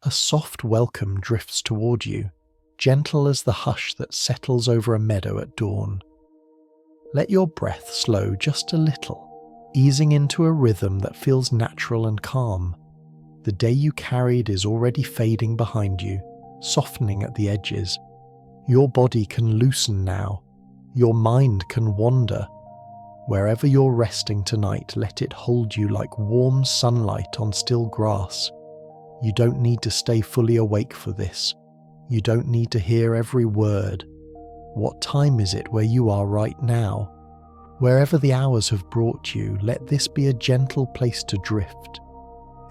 A soft welcome drifts toward you, gentle as the hush that settles over a meadow at dawn. Let your breath slow just a little, easing into a rhythm that feels natural and calm. The day you carried is already fading behind you, softening at the edges. Your body can loosen now. Your mind can wander. Wherever you're resting tonight, let it hold you like warm sunlight on still grass. You don't need to stay fully awake for this. You don't need to hear every word. What time is it where you are right now? Wherever the hours have brought you, let this be a gentle place to drift.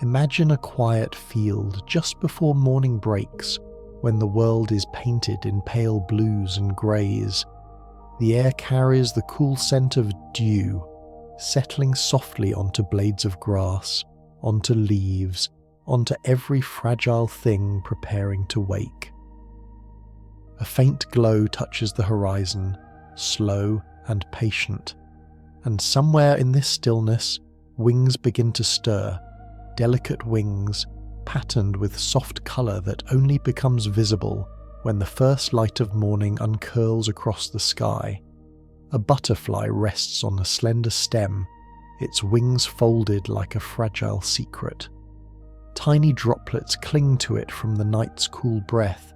Imagine a quiet field just before morning breaks, when the world is painted in pale blues and greys. The air carries the cool scent of dew, settling softly onto blades of grass, onto leaves, onto every fragile thing preparing to wake. A faint glow touches the horizon, slow and patient, and somewhere in this stillness, wings begin to stir, delicate wings, patterned with soft colour that only becomes visible when the first light of morning uncurls across the sky. A butterfly rests on a slender stem, its wings folded like a fragile secret. Tiny droplets cling to it from the night's cool breath,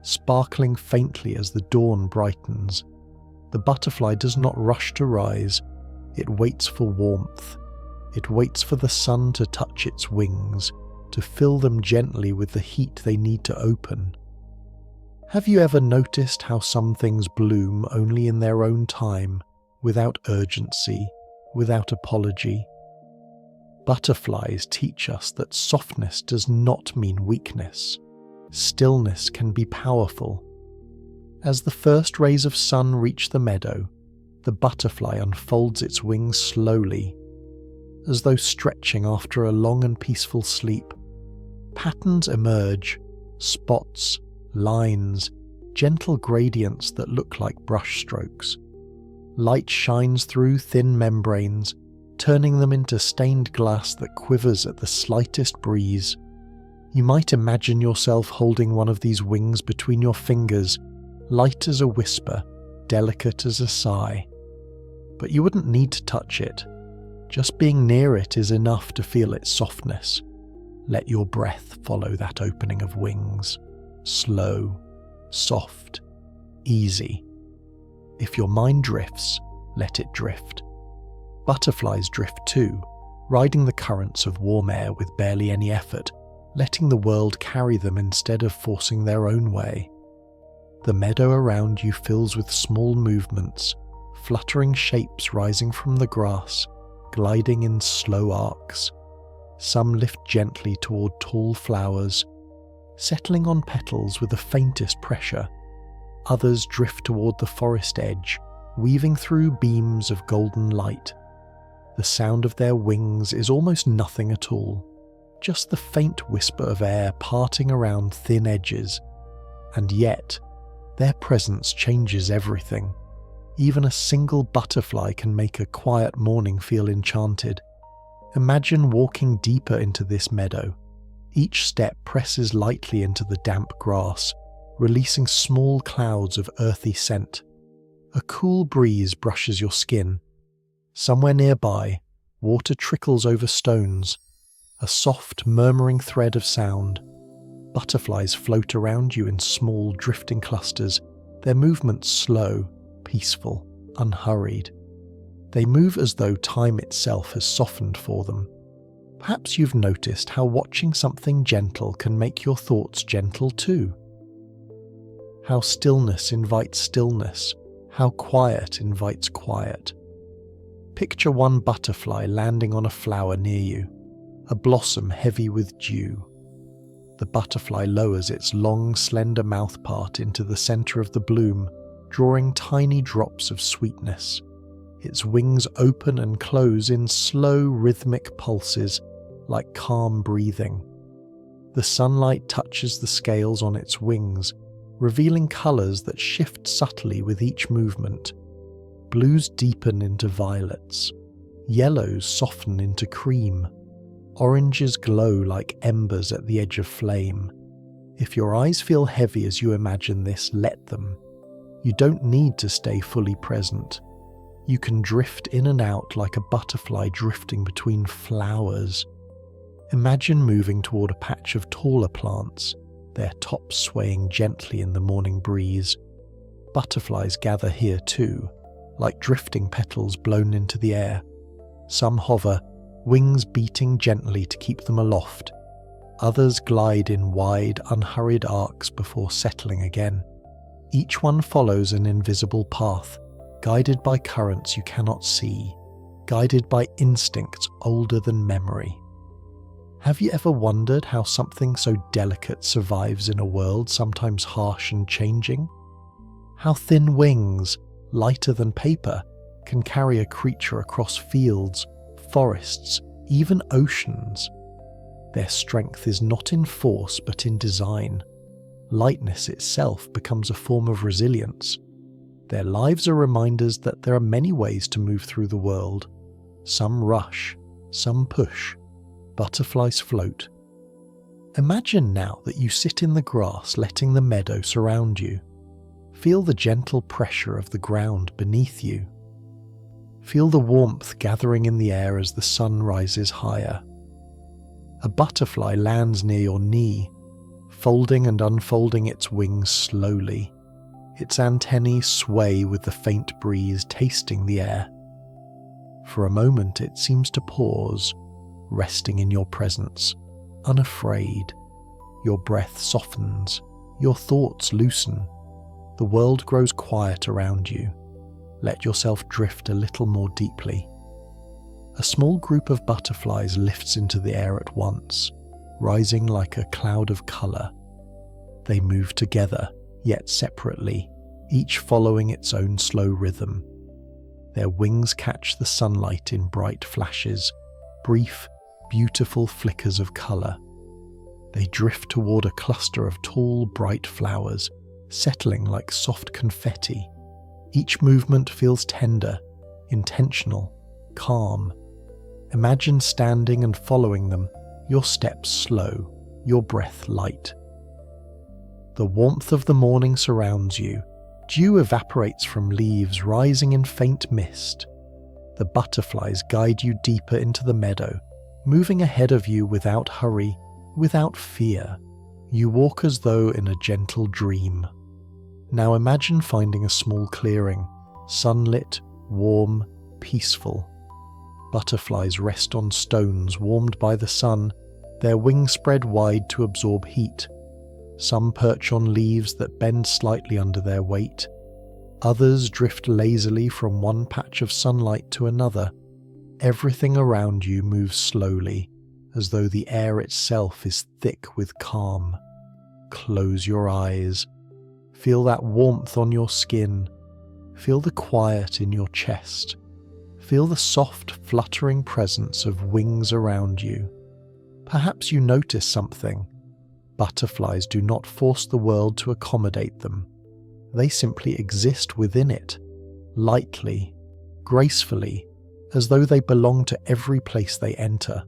sparkling faintly as the dawn brightens. The butterfly does not rush to rise, it waits for warmth. It waits for the sun to touch its wings, to fill them gently with the heat they need to open. Have you ever noticed how some things bloom only in their own time, without urgency, without apology? Butterflies teach us that softness does not mean weakness. Stillness can be powerful. As the first rays of sun reach the meadow, the butterfly unfolds its wings slowly, as though stretching after a long and peaceful sleep. Patterns emerge, spots, lines, gentle gradients that look like brush strokes. Light shines through thin membranes, turning them into stained glass that quivers at the slightest breeze. You might imagine yourself holding one of these wings between your fingers, light as a whisper, delicate as a sigh. But you wouldn't need to touch it. Just being near it is enough to feel its softness. Let your breath follow that opening of wings. Slow, soft, easy. If your mind drifts, let it drift. Butterflies drift too, riding the currents of warm air with barely any effort, letting the world carry them instead of forcing their own way. The meadow around you fills with small movements, fluttering shapes rising from the grass, gliding in slow arcs. Some lift gently toward tall flowers, settling on petals with the faintest pressure. Others drift toward the forest edge, weaving through beams of golden light. The sound of their wings is almost nothing at all, just the faint whisper of air parting around thin edges. And yet, their presence changes everything. Even a single butterfly can make a quiet morning feel enchanted. Imagine walking deeper into this meadow. Each step presses lightly into the damp grass, releasing small clouds of earthy scent. A cool breeze brushes your skin. Somewhere nearby, water trickles over stones, a soft, murmuring thread of sound. Butterflies float around you in small, drifting clusters, their movements slow, peaceful, unhurried. They move as though time itself has softened for them. Perhaps you've noticed how watching something gentle can make your thoughts gentle too. How stillness invites stillness, how quiet invites quiet. Picture one butterfly landing on a flower near you, a blossom heavy with dew. The butterfly lowers its long, slender mouthpart into the center of the bloom, drawing tiny drops of sweetness. Its wings open and close in slow, rhythmic pulses, like calm breathing. The sunlight touches the scales on its wings, revealing colors that shift subtly with each movement. Blues deepen into violets. Yellows soften into cream. Oranges glow like embers at the edge of flame. If your eyes feel heavy as you imagine this, let them. You don't need to stay fully present. You can drift in and out like a butterfly drifting between flowers. Imagine moving toward a patch of taller plants, their tops swaying gently in the morning breeze. Butterflies gather here too, like drifting petals blown into the air. Some hover, wings beating gently to keep them aloft. Others glide in wide, unhurried arcs before settling again. Each one follows an invisible path, guided by currents you cannot see, guided by instincts older than memory. Have you ever wondered how something so delicate survives in a world sometimes harsh and changing? How thin wings, lighter than paper, can carry a creature across fields, forests, even oceans. Their strength is not in force but in design. Lightness itself becomes a form of resilience. Their lives are reminders that there are many ways to move through the world. Some rush, some push. Butterflies float. Imagine now that you sit in the grass, letting the meadow surround you. Feel the gentle pressure of the ground beneath you. Feel the warmth gathering in the air as the sun rises higher. A butterfly lands near your knee, folding and unfolding its wings slowly. Its antennae sway with the faint breeze tasting the air. For a moment it seems to pause, resting in your presence, unafraid. Your breath softens, your thoughts loosen. The world grows quiet around you. Let yourself drift a little more deeply. A small group of butterflies lifts into the air at once, rising like a cloud of colour. They move together, yet separately, each following its own slow rhythm. Their wings catch the sunlight in bright flashes, brief, beautiful flickers of colour. They drift toward a cluster of tall, bright flowers, settling like soft confetti. Each movement feels tender, intentional, calm. Imagine standing and following them, your steps slow, your breath light. The warmth of the morning surrounds you. Dew evaporates from leaves, rising in faint mist. The butterflies guide you deeper into the meadow, moving ahead of you without hurry, without fear. You walk as though in a gentle dream. Now imagine finding a small clearing, sunlit, warm, peaceful. Butterflies rest on stones warmed by the sun, their wings spread wide to absorb heat. Some perch on leaves that bend slightly under their weight. Others drift lazily from one patch of sunlight to another. Everything around you moves slowly, as though the air itself is thick with calm. Close your eyes. Feel that warmth on your skin. Feel the quiet in your chest. Feel the soft, fluttering presence of wings around you. Perhaps you notice something. Butterflies do not force the world to accommodate them. They simply exist within it, lightly, gracefully, as though they belong to every place they enter.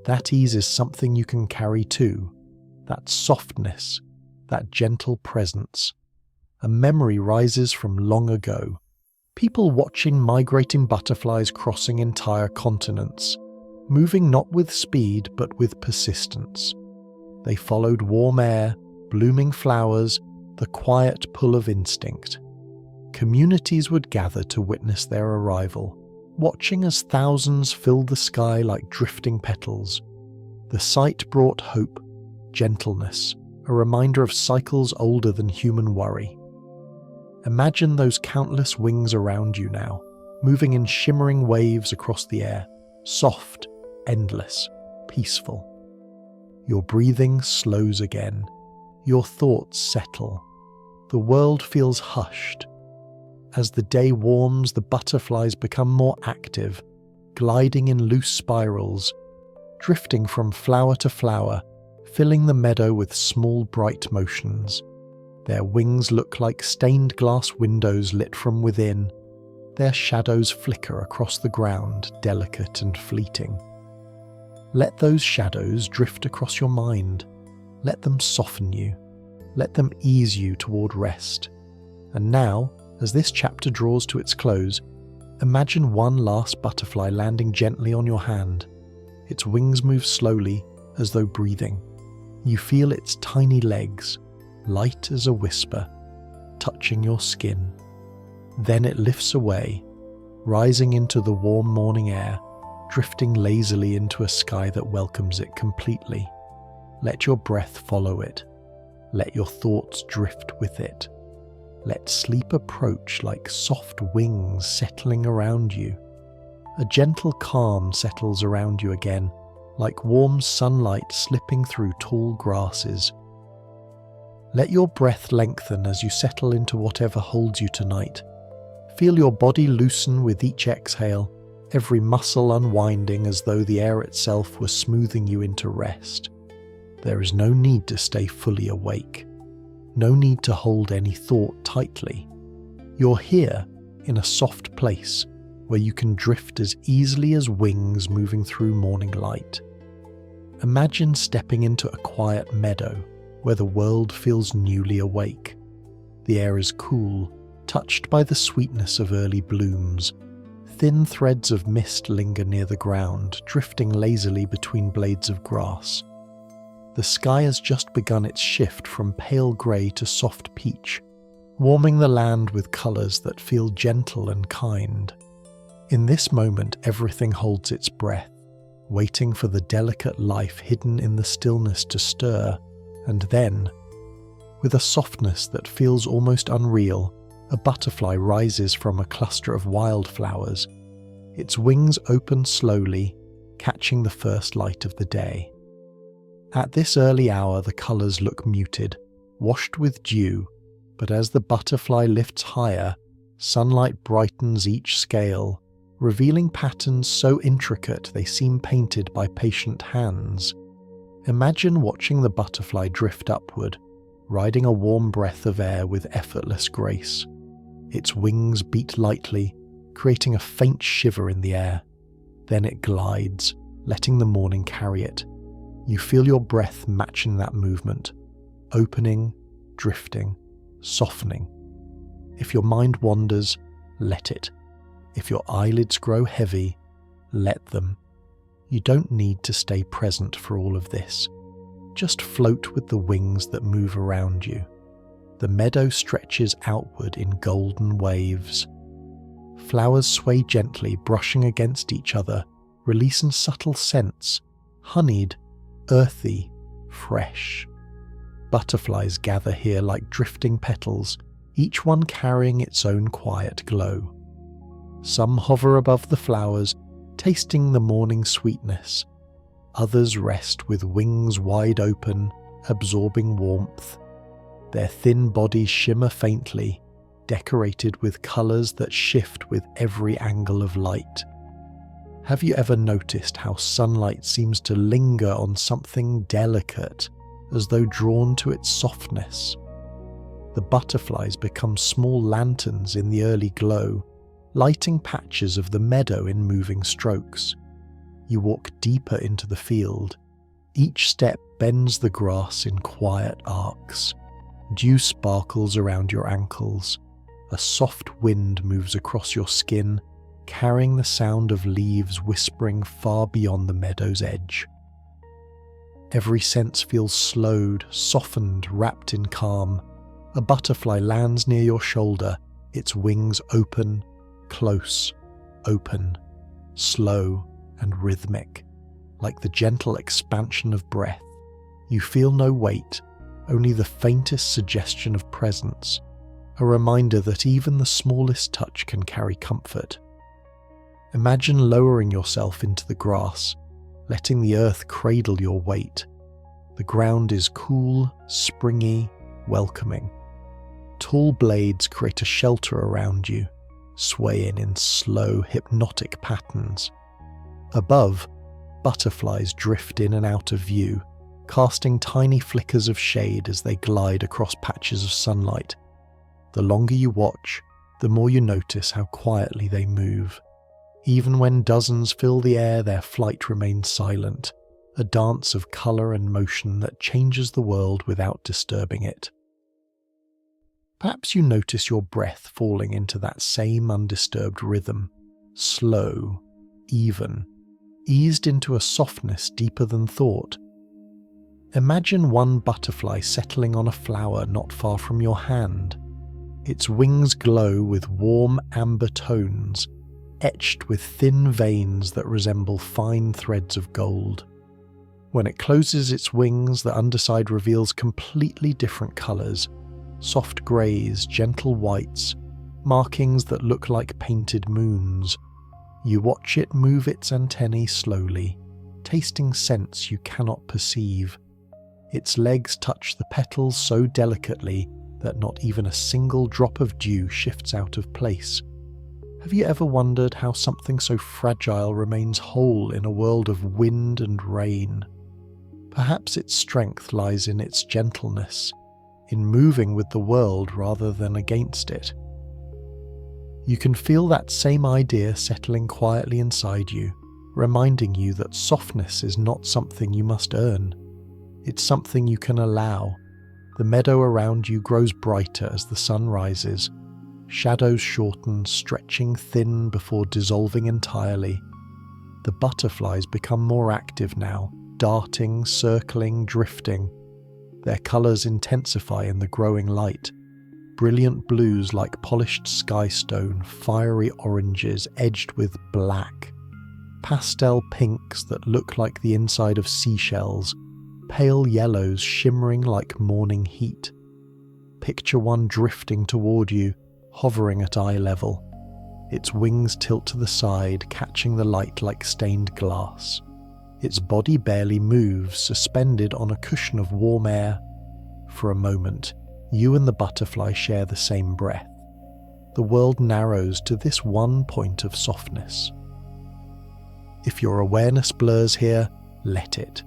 That ease is something you can carry too, that softness, that gentle presence. A memory rises from long ago. People watching migrating butterflies crossing entire continents, moving not with speed but with persistence. They followed warm air, blooming flowers, the quiet pull of instinct. Communities would gather to witness their arrival, watching as thousands filled the sky like drifting petals. The sight brought hope, gentleness, a reminder of cycles older than human worry. Imagine those countless wings around you now, moving in shimmering waves across the air, soft, endless, peaceful. Your breathing slows again. Your thoughts settle. The world feels hushed. As the day warms, the butterflies become more active, gliding in loose spirals, drifting from flower to flower, filling the meadow with small bright motions. Their wings look like stained glass windows lit from within. Their shadows flicker across the ground, delicate and fleeting. Let those shadows drift across your mind. Let them soften you. Let them ease you toward rest. And now, as this chapter draws to its close, imagine one last butterfly landing gently on your hand. Its wings move slowly, as though breathing. You feel its tiny legs, light as a whisper, touching your skin. Then it lifts away, rising into the warm morning air, drifting lazily into a sky that welcomes it completely. Let your breath follow it. Let your thoughts drift with it. Let sleep approach like soft wings settling around you. A gentle calm settles around you again, like warm sunlight slipping through tall grasses. Let your breath lengthen as you settle into whatever holds you tonight. Feel your body loosen with each exhale, every muscle unwinding as though the air itself were smoothing you into rest. There is no need to stay fully awake. No need to hold any thought tightly. You're here in a soft place where you can drift as easily as wings moving through morning light. Imagine stepping into a quiet meadow where the world feels newly awake. The air is cool, touched by the sweetness of early blooms. Thin threads of mist linger near the ground, drifting lazily between blades of grass. The sky has just begun its shift from pale grey to soft peach, warming the land with colours that feel gentle and kind. In this moment, everything holds its breath, waiting for the delicate life hidden in the stillness to stir, and then, with a softness that feels almost unreal, a butterfly rises from a cluster of wildflowers. Its wings open slowly, catching the first light of the day. At this early hour, the colours look muted, washed with dew, but as the butterfly lifts higher, sunlight brightens each scale, revealing patterns so intricate they seem painted by patient hands. Imagine watching the butterfly drift upward, riding a warm breath of air with effortless grace. Its wings beat lightly, creating a faint shiver in the air. Then it glides, letting the morning carry it. You feel your breath matching that movement, opening, drifting, softening. If your mind wanders, let it. If your eyelids grow heavy, let them. You don't need to stay present for all of this. Just float with the wings that move around you. The meadow stretches outward in golden waves. Flowers sway gently, brushing against each other, releasing subtle scents, honeyed, earthy, fresh. Butterflies gather here like drifting petals, each one carrying its own quiet glow. Some hover above the flowers, tasting the morning sweetness. Others rest with wings wide open, absorbing warmth. Their thin bodies shimmer faintly, decorated with colours that shift with every angle of light. Have you ever noticed how sunlight seems to linger on something delicate, as though drawn to its softness? The butterflies become small lanterns in the early glow, lighting patches of the meadow in moving strokes. You walk deeper into the field. Each step bends the grass in quiet arcs. Dew sparkles around your ankles. A soft wind moves across your skin, carrying the sound of leaves whispering far beyond the meadow's edge. Every sense feels slowed, softened, wrapped in calm. A butterfly lands near your shoulder, its wings open, close, open, slow and rhythmic, like the gentle expansion of breath. You feel no weight, only the faintest suggestion of presence, a reminder that even the smallest touch can carry comfort. Imagine lowering yourself into the grass, letting the earth cradle your weight. The ground is cool, springy, welcoming. Tall blades create a shelter around you, swaying in slow, hypnotic patterns. Above, butterflies drift in and out of view, casting tiny flickers of shade as they glide across patches of sunlight. The longer you watch, the more you notice how quietly they move. Even when dozens fill the air, their flight remains silent, a dance of colour and motion that changes the world without disturbing it. Perhaps you notice your breath falling into that same undisturbed rhythm, slow, even, eased into a softness deeper than thought. Imagine one butterfly settling on a flower not far from your hand. Its wings glow with warm amber tones, etched with thin veins that resemble fine threads of gold. When it closes its wings, the underside reveals completely different colours, soft greys, gentle whites, markings that look like painted moons. You watch it move its antennae slowly, tasting scents you cannot perceive. Its legs touch the petals so delicately that not even a single drop of dew shifts out of place. Have you ever wondered how something so fragile remains whole in a world of wind and rain? Perhaps its strength lies in its gentleness, in moving with the world rather than against it. You can feel that same idea settling quietly inside you, reminding you that softness is not something you must earn. It's something you can allow. The meadow around you grows brighter as the sun rises. Shadows shorten, stretching thin before dissolving entirely. The butterflies become more active now, darting, circling, drifting. Their colours intensify in the growing light. Brilliant blues like polished skystone, fiery oranges edged with black, pastel pinks that look like the inside of seashells, pale yellows shimmering like morning heat. Picture one drifting toward you, hovering at eye level. Its wings tilt to the side, catching the light like stained glass. Its body barely moves, suspended on a cushion of warm air. For a moment, you and the butterfly share the same breath. The world narrows to this one point of softness. If your awareness blurs here, let it.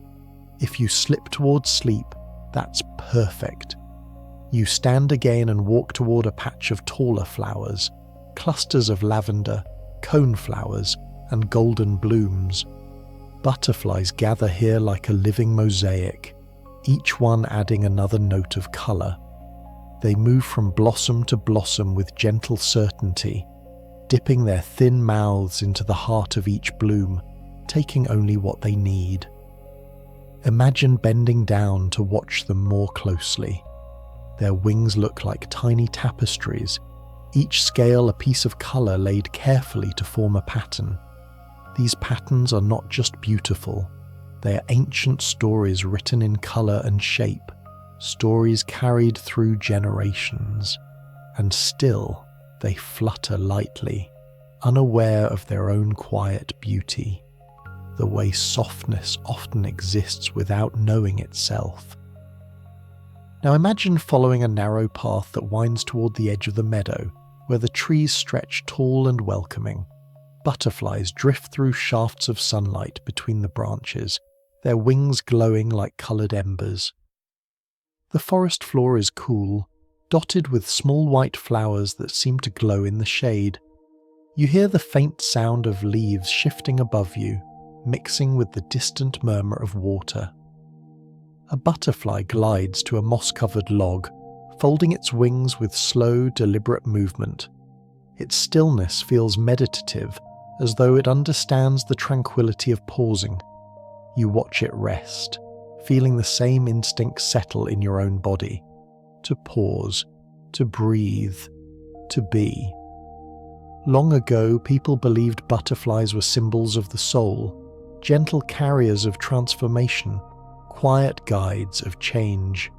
If you slip towards sleep, that's perfect. You stand again and walk toward a patch of taller flowers, clusters of lavender, coneflowers, and golden blooms. Butterflies gather here like a living mosaic, each one adding another note of colour. They move from blossom to blossom with gentle certainty, dipping their thin mouths into the heart of each bloom, taking only what they need. Imagine bending down to watch them more closely. Their wings look like tiny tapestries, each scale a piece of colour laid carefully to form a pattern. These patterns are not just beautiful, they are ancient stories written in colour and shape, stories carried through generations. And still, they flutter lightly, unaware of their own quiet beauty, the way softness often exists without knowing itself. Now imagine following a narrow path that winds toward the edge of the meadow, where the trees stretch tall and welcoming. Butterflies drift through shafts of sunlight between the branches, their wings glowing like coloured embers. The forest floor is cool, dotted with small white flowers that seem to glow in the shade. You hear the faint sound of leaves shifting above you, mixing with the distant murmur of water. A butterfly glides to a moss-covered log, folding its wings with slow, deliberate movement. Its stillness feels meditative, as though it understands the tranquility of pausing. You watch it rest, feeling the same instincts settle in your own body. To pause, to breathe, to be. Long ago, people believed butterflies were symbols of the soul, gentle carriers of transformation, quiet guides of change.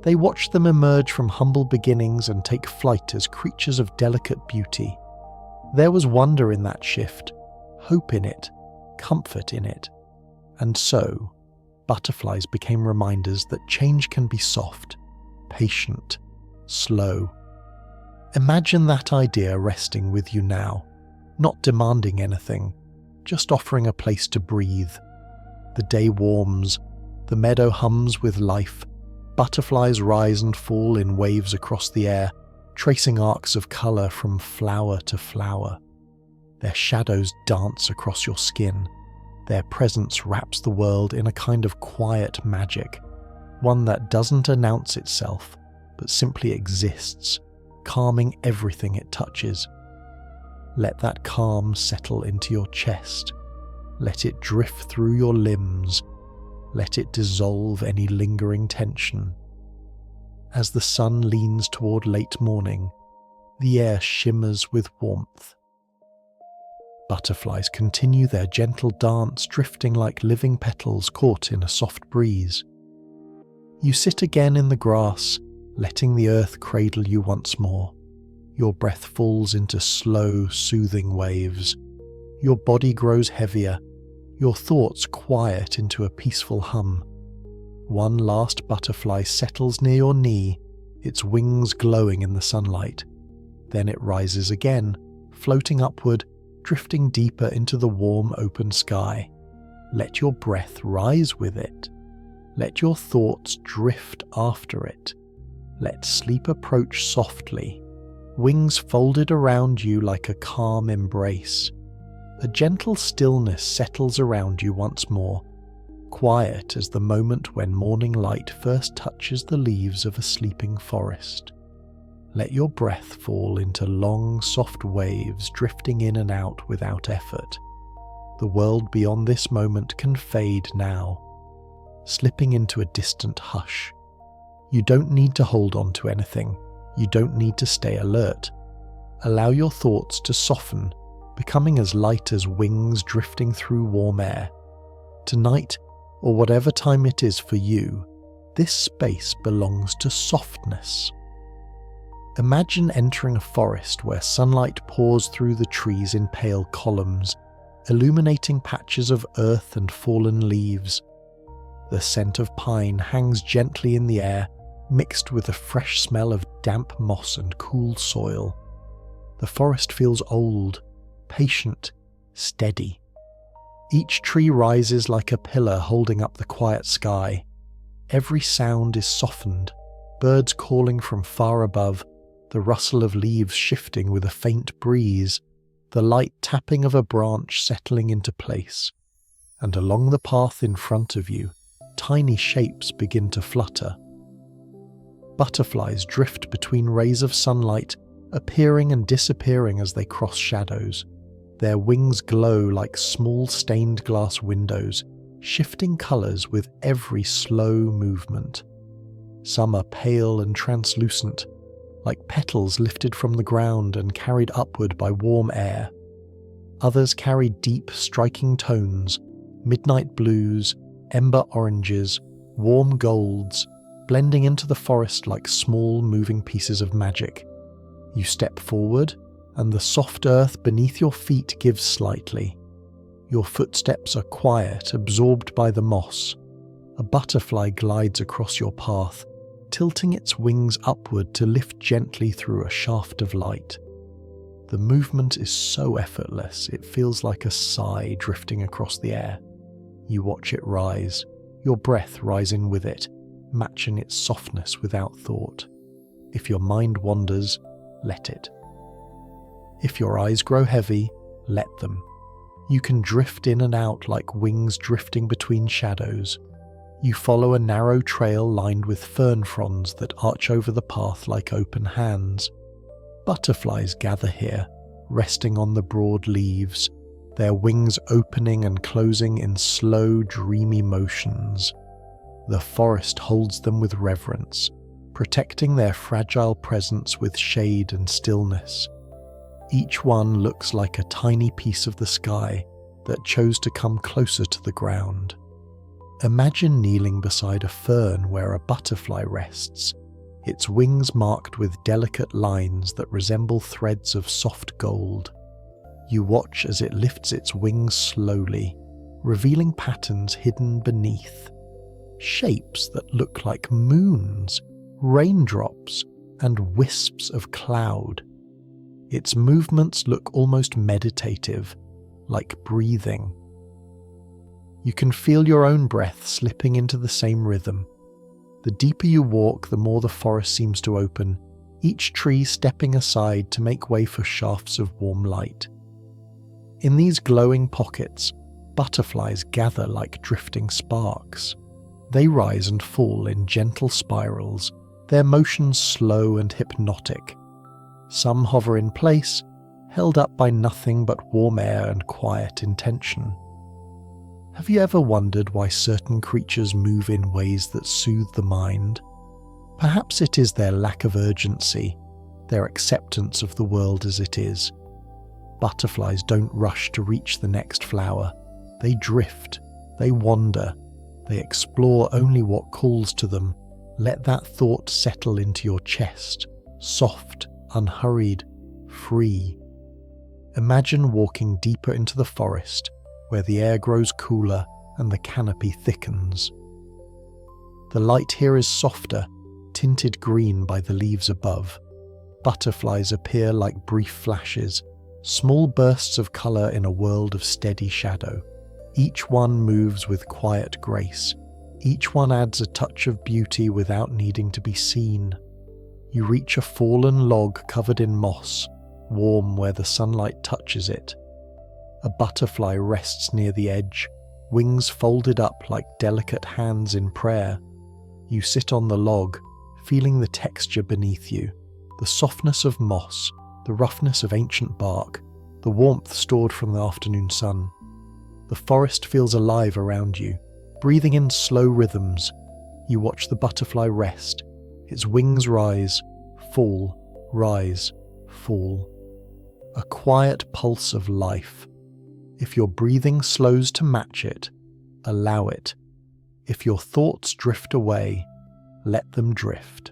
They watched them emerge from humble beginnings and take flight as creatures of delicate beauty. There was wonder in that shift, hope in it, comfort in it. And so, butterflies became reminders that change can be soft, patient, slow. Imagine that idea resting with you now, not demanding anything, just offering a place to breathe. The day warms, the meadow hums with life, butterflies rise and fall in waves across the air, tracing arcs of colour from flower to flower. Their shadows dance across your skin. Their presence wraps the world in a kind of quiet magic, one that doesn't announce itself, but simply exists, calming everything it touches. Let that calm settle into your chest. Let it drift through your limbs. Let it dissolve any lingering tension. As the sun leans toward late morning, the air shimmers with warmth. Butterflies continue their gentle dance, drifting like living petals caught in a soft breeze. You sit again in the grass, letting the earth cradle you once more. Your breath falls into slow, soothing waves. Your body grows heavier, your thoughts quiet into a peaceful hum. One last butterfly settles near your knee, its wings glowing in the sunlight. Then it rises again, floating upward, drifting deeper into the warm, open sky. Let your breath rise with it. Let your thoughts drift after it. Let sleep approach softly, wings folded around you like a calm embrace. A gentle stillness settles around you once more, quiet as the moment when morning light first touches the leaves of a sleeping forest. Let your breath fall into long, soft waves drifting in and out without effort. The world beyond this moment can fade now, slipping into a distant hush. You don't need to hold on to anything. You don't need to stay alert. Allow your thoughts to soften, becoming as light as wings drifting through warm air. Tonight, or whatever time it is for you, this space belongs to softness. Imagine entering a forest where sunlight pours through the trees in pale columns, illuminating patches of earth and fallen leaves. The scent of pine hangs gently in the air, mixed with a fresh smell of damp moss and cool soil. The forest feels old, patient, steady. Each tree rises like a pillar holding up the quiet sky. Every sound is softened, birds calling from far above, the rustle of leaves shifting with a faint breeze, the light tapping of a branch settling into place. And along the path in front of you, tiny shapes begin to flutter. Butterflies drift between rays of sunlight, appearing and disappearing as they cross shadows. Their wings glow like small stained glass windows, shifting colours with every slow movement. Some are pale and translucent, like petals lifted from the ground and carried upward by warm air. Others carry deep, striking tones, midnight blues, ember oranges, warm golds, blending into the forest like small moving pieces of magic. You step forward, and the soft earth beneath your feet gives slightly. Your footsteps are quiet, absorbed by the moss. A butterfly glides across your path, tilting its wings upward to lift gently through a shaft of light. The movement is so effortless, it feels like a sigh drifting across the air. You watch it rise, your breath rising with it, matching its softness without thought. If your mind wanders, let it. If your eyes grow heavy, let them. You can drift in and out like wings drifting between shadows. You follow a narrow trail lined with fern fronds that arch over the path like open hands. Butterflies gather here, resting on the broad leaves, their wings opening and closing in slow, dreamy motions. The forest holds them with reverence, protecting their fragile presence with shade and stillness. Each one looks like a tiny piece of the sky that chose to come closer to the ground. Imagine kneeling beside a fern where a butterfly rests, its wings marked with delicate lines that resemble threads of soft gold. You watch as it lifts its wings slowly, revealing patterns hidden beneath. Shapes that look like moons, raindrops, and wisps of cloud. Its movements look almost meditative, like breathing. You can feel your own breath slipping into the same rhythm. The deeper you walk, the more the forest seems to open, each tree stepping aside to make way for shafts of warm light. In these glowing pockets, butterflies gather like drifting sparks. They rise and fall in gentle spirals, their motions slow and hypnotic. Some hover in place, held up by nothing but warm air and quiet intention. Have you ever wondered why certain creatures move in ways that soothe the mind? Perhaps it is their lack of urgency, their acceptance of the world as it is. Butterflies don't rush to reach the next flower. They drift, they wander, they explore only what calls to them. Let that thought settle into your chest, soft, unhurried, free. Imagine walking deeper into the forest, where the air grows cooler and the canopy thickens. The light here is softer, tinted green by the leaves above. Butterflies appear like brief flashes, small bursts of colour in a world of steady shadow. Each one moves with quiet grace. Each one adds a touch of beauty without needing to be seen. You reach a fallen log covered in moss, warm where the sunlight touches it. A butterfly rests near the edge, wings folded up like delicate hands in prayer. You sit on the log, feeling the texture beneath you, the softness of moss, the roughness of ancient bark, the warmth stored from the afternoon sun. The forest feels alive around you, breathing in slow rhythms. You watch the butterfly rest, its wings rise, fall, rise, fall. A quiet pulse of life. If your breathing slows to match it, allow it. If your thoughts drift away, let them drift.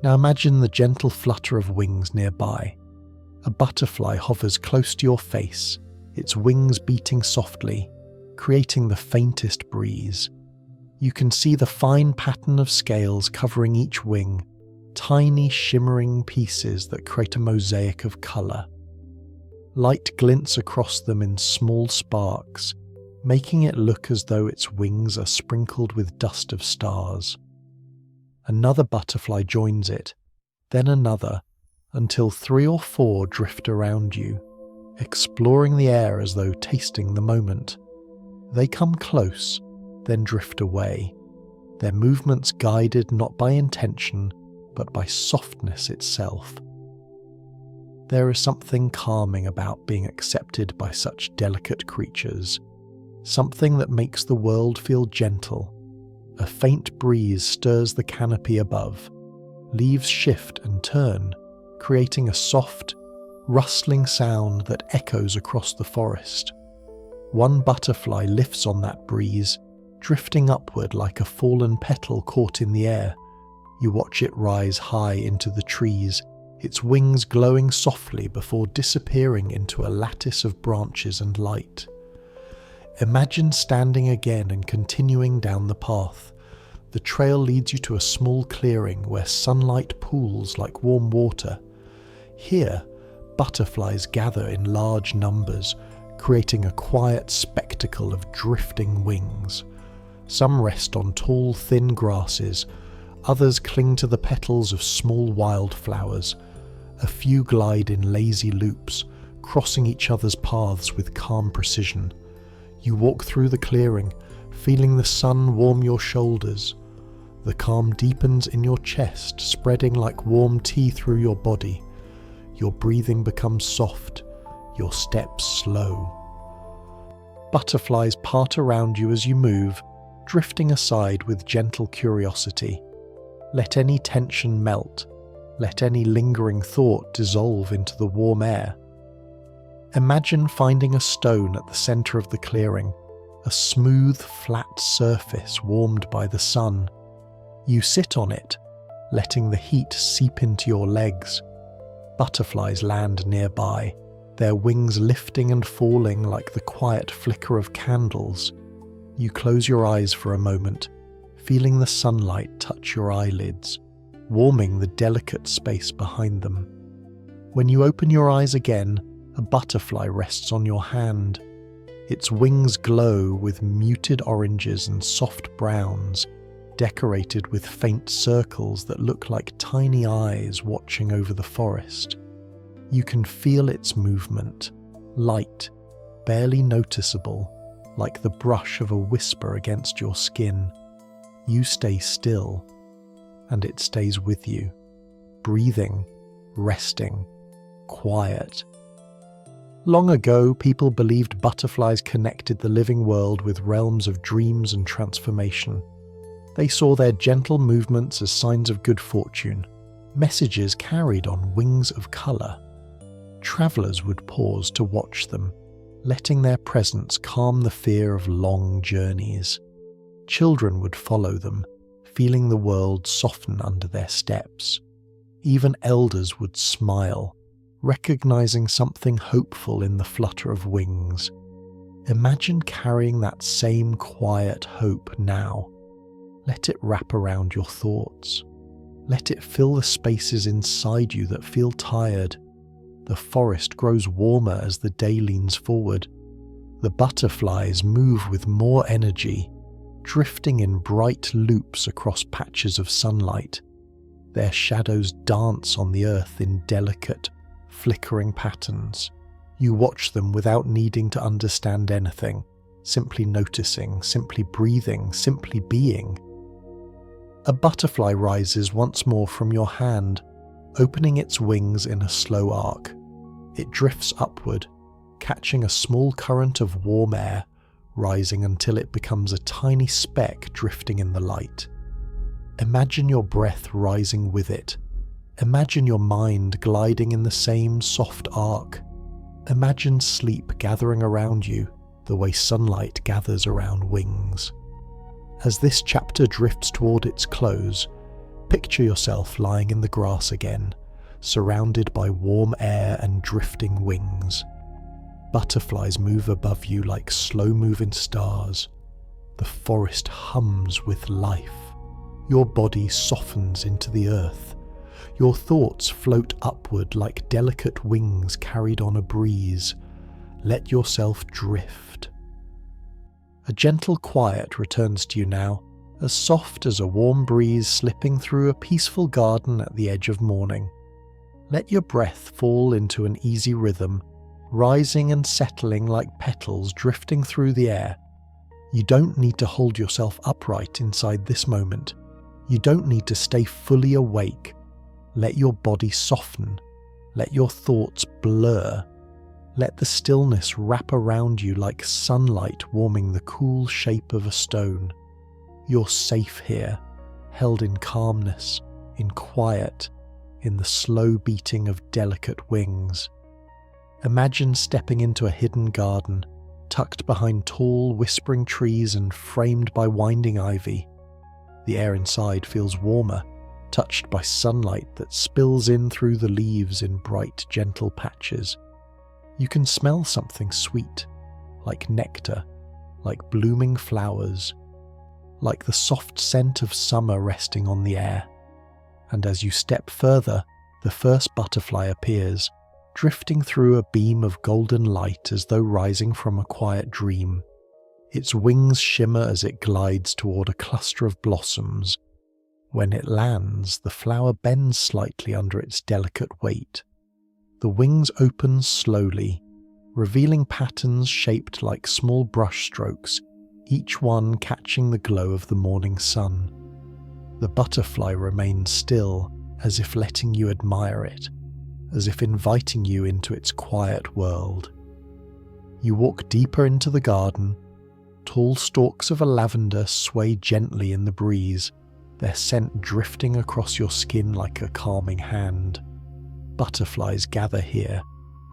Now imagine the gentle flutter of wings nearby. A butterfly hovers close to your face, its wings beating softly, creating the faintest breeze. You can see the fine pattern of scales covering each wing, tiny shimmering pieces that create a mosaic of colour. Light glints across them in small sparks, making it look as though its wings are sprinkled with dust of stars. Another butterfly joins it, then another, until 3 or 4 drift around you, exploring the air as though tasting the moment. They come close, then drift away, their movements guided not by intention, but by softness itself. There is something calming about being accepted by such delicate creatures, something that makes the world feel gentle. A faint breeze stirs the canopy above. Leaves shift and turn, creating a soft, rustling sound that echoes across the forest. One butterfly lifts on that breeze, drifting upward like a fallen petal caught in the air. You watch it rise high into the trees, its wings glowing softly before disappearing into a lattice of branches and light. Imagine standing again and continuing down the path. The trail leads you to a small clearing where sunlight pools like warm water. Here, butterflies gather in large numbers, creating a quiet spectacle of drifting wings. Some rest on tall, thin grasses, others cling to the petals of small wildflowers. A few glide in lazy loops, crossing each other's paths with calm precision. You walk through the clearing, feeling the sun warm your shoulders. The calm deepens in your chest, spreading like warm tea through your body. Your breathing becomes soft, your steps slow. Butterflies part around you as you move, drifting aside with gentle curiosity. Let any tension melt. Let any lingering thought dissolve into the warm air. Imagine finding a stone at the centre of the clearing, a smooth, flat surface warmed by the sun. You sit on it, letting the heat seep into your legs. Butterflies land nearby, their wings lifting and falling like the quiet flicker of candles. You close your eyes for a moment, feeling the sunlight touch your eyelids, warming the delicate space behind them. When you open your eyes again, a butterfly rests on your hand. Its wings glow with muted oranges and soft browns, decorated with faint circles that look like tiny eyes watching over the forest. You can feel its movement, light, barely noticeable, like the brush of a whisper against your skin. You stay still, and it stays with you, breathing, resting, quiet. Long ago, people believed butterflies connected the living world with realms of dreams and transformation. They saw their gentle movements as signs of good fortune, messages carried on wings of colour. Travellers would pause to watch them, letting their presence calm the fear of long journeys. Children would follow them, feeling the world soften under their steps. Even elders would smile, recognizing something hopeful in the flutter of wings. Imagine carrying that same quiet hope now. Let it wrap around your thoughts. Let it fill the spaces inside you that feel tired. The forest grows warmer as the day leans forward. The butterflies move with more energy, drifting in bright loops across patches of sunlight. Their shadows dance on the earth in delicate, flickering patterns. You watch them without needing to understand anything, simply noticing, simply breathing, simply being. A butterfly rises once more from your hand, opening its wings in a slow arc. It drifts upward, catching a small current of warm air, rising until it becomes a tiny speck drifting in the light. Imagine your breath rising with it. Imagine your mind gliding in the same soft arc. Imagine sleep gathering around you the way sunlight gathers around wings. As this chapter drifts toward its close, picture yourself lying in the grass again, surrounded by warm air and drifting wings. Butterflies move above you like slow-moving stars. The forest hums with life. Your body softens into the earth. Your thoughts float upward like delicate wings carried on a breeze. Let yourself drift. A gentle quiet returns to you now, as soft as a warm breeze slipping through a peaceful garden at the edge of morning. Let your breath fall into an easy rhythm, rising and settling like petals drifting through the air. You don't need to hold yourself upright inside this moment. You don't need to stay fully awake. Let your body soften. Let your thoughts blur. Let the stillness wrap around you like sunlight warming the cool shape of a stone. You're safe here, held in calmness, in quiet, in the slow beating of delicate wings. Imagine stepping into a hidden garden, tucked behind tall, whispering trees and framed by winding ivy. The air inside feels warmer, touched by sunlight that spills in through the leaves in bright, gentle patches. You can smell something sweet, like nectar, like blooming flowers, like the soft scent of summer resting on the air. And as you step further, the first butterfly appears, drifting through a beam of golden light as though rising from a quiet dream. Its wings shimmer as it glides toward a cluster of blossoms. When it lands, the flower bends slightly under its delicate weight. The wings open slowly, revealing patterns shaped like small brush strokes, each one catching the glow of the morning sun. The butterfly remains still, as if letting you admire it, as if inviting you into its quiet world. You walk deeper into the garden. Tall stalks of a lavender sway gently in the breeze, their scent drifting across your skin like a calming hand. Butterflies gather here,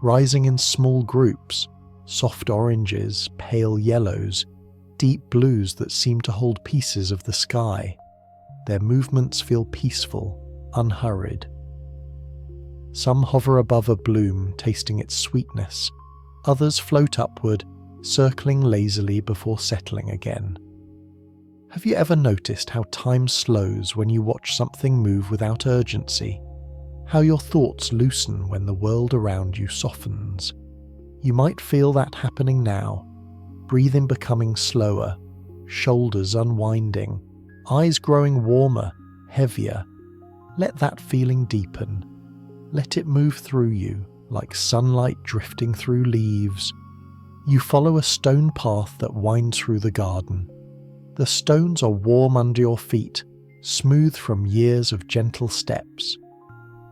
rising in small groups, soft oranges, pale yellows, deep blues that seem to hold pieces of the sky. Their movements feel peaceful, unhurried. Some hover above a bloom, tasting its sweetness. Others float upward, circling lazily before settling again. Have you ever noticed how time slows when you watch something move without urgency? How your thoughts loosen when the world around you softens? You might feel that happening now. Breathing becoming slower, shoulders unwinding, eyes growing warmer, heavier. Let that feeling deepen. Let it move through you, like sunlight drifting through leaves. You follow a stone path that winds through the garden. The stones are warm under your feet, smooth from years of gentle steps.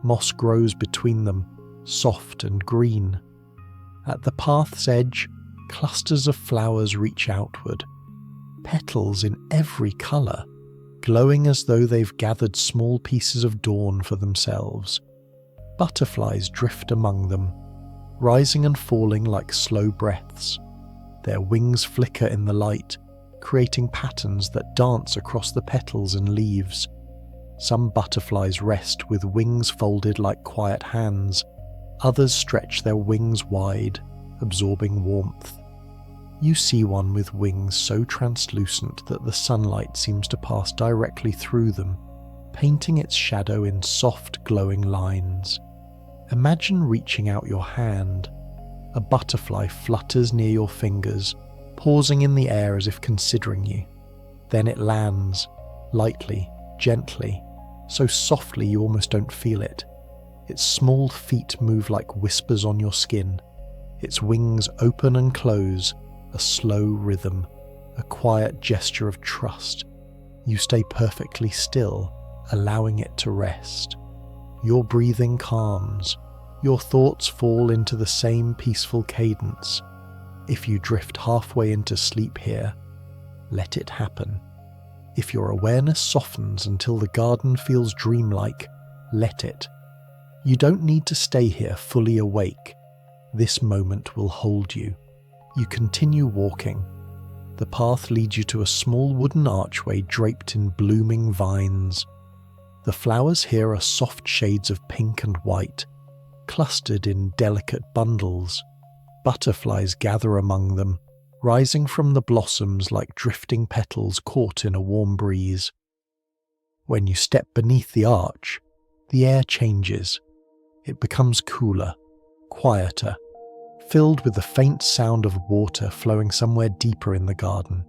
Moss grows between them, soft and green. At the path's edge, clusters of flowers reach outward, petals in every colour, glowing as though they've gathered small pieces of dawn for themselves. Butterflies drift among them, rising and falling like slow breaths. Their wings flicker in the light, creating patterns that dance across the petals and leaves. Some butterflies rest with wings folded like quiet hands. Others stretch their wings wide, absorbing warmth. You see one with wings so translucent that the sunlight seems to pass directly through them, painting its shadow in soft, glowing lines. Imagine reaching out your hand. A butterfly flutters near your fingers, pausing in the air as if considering you. Then it lands, lightly, gently, so softly you almost don't feel it. Its small feet move like whispers on your skin. Its wings open and close, a slow rhythm, a quiet gesture of trust. You stay perfectly still, allowing it to rest. Your breathing calms. Your thoughts fall into the same peaceful cadence. If you drift halfway into sleep here, let it happen. If your awareness softens until the garden feels dreamlike, let it. You don't need to stay here fully awake. This moment will hold you. You continue walking. The path leads you to a small wooden archway draped in blooming vines. The flowers here are soft shades of pink and white, clustered in delicate bundles. Butterflies gather among them, rising from the blossoms like drifting petals caught in a warm breeze. When you step beneath the arch, the air changes. It becomes cooler, quieter, filled with the faint sound of water flowing somewhere deeper in the garden.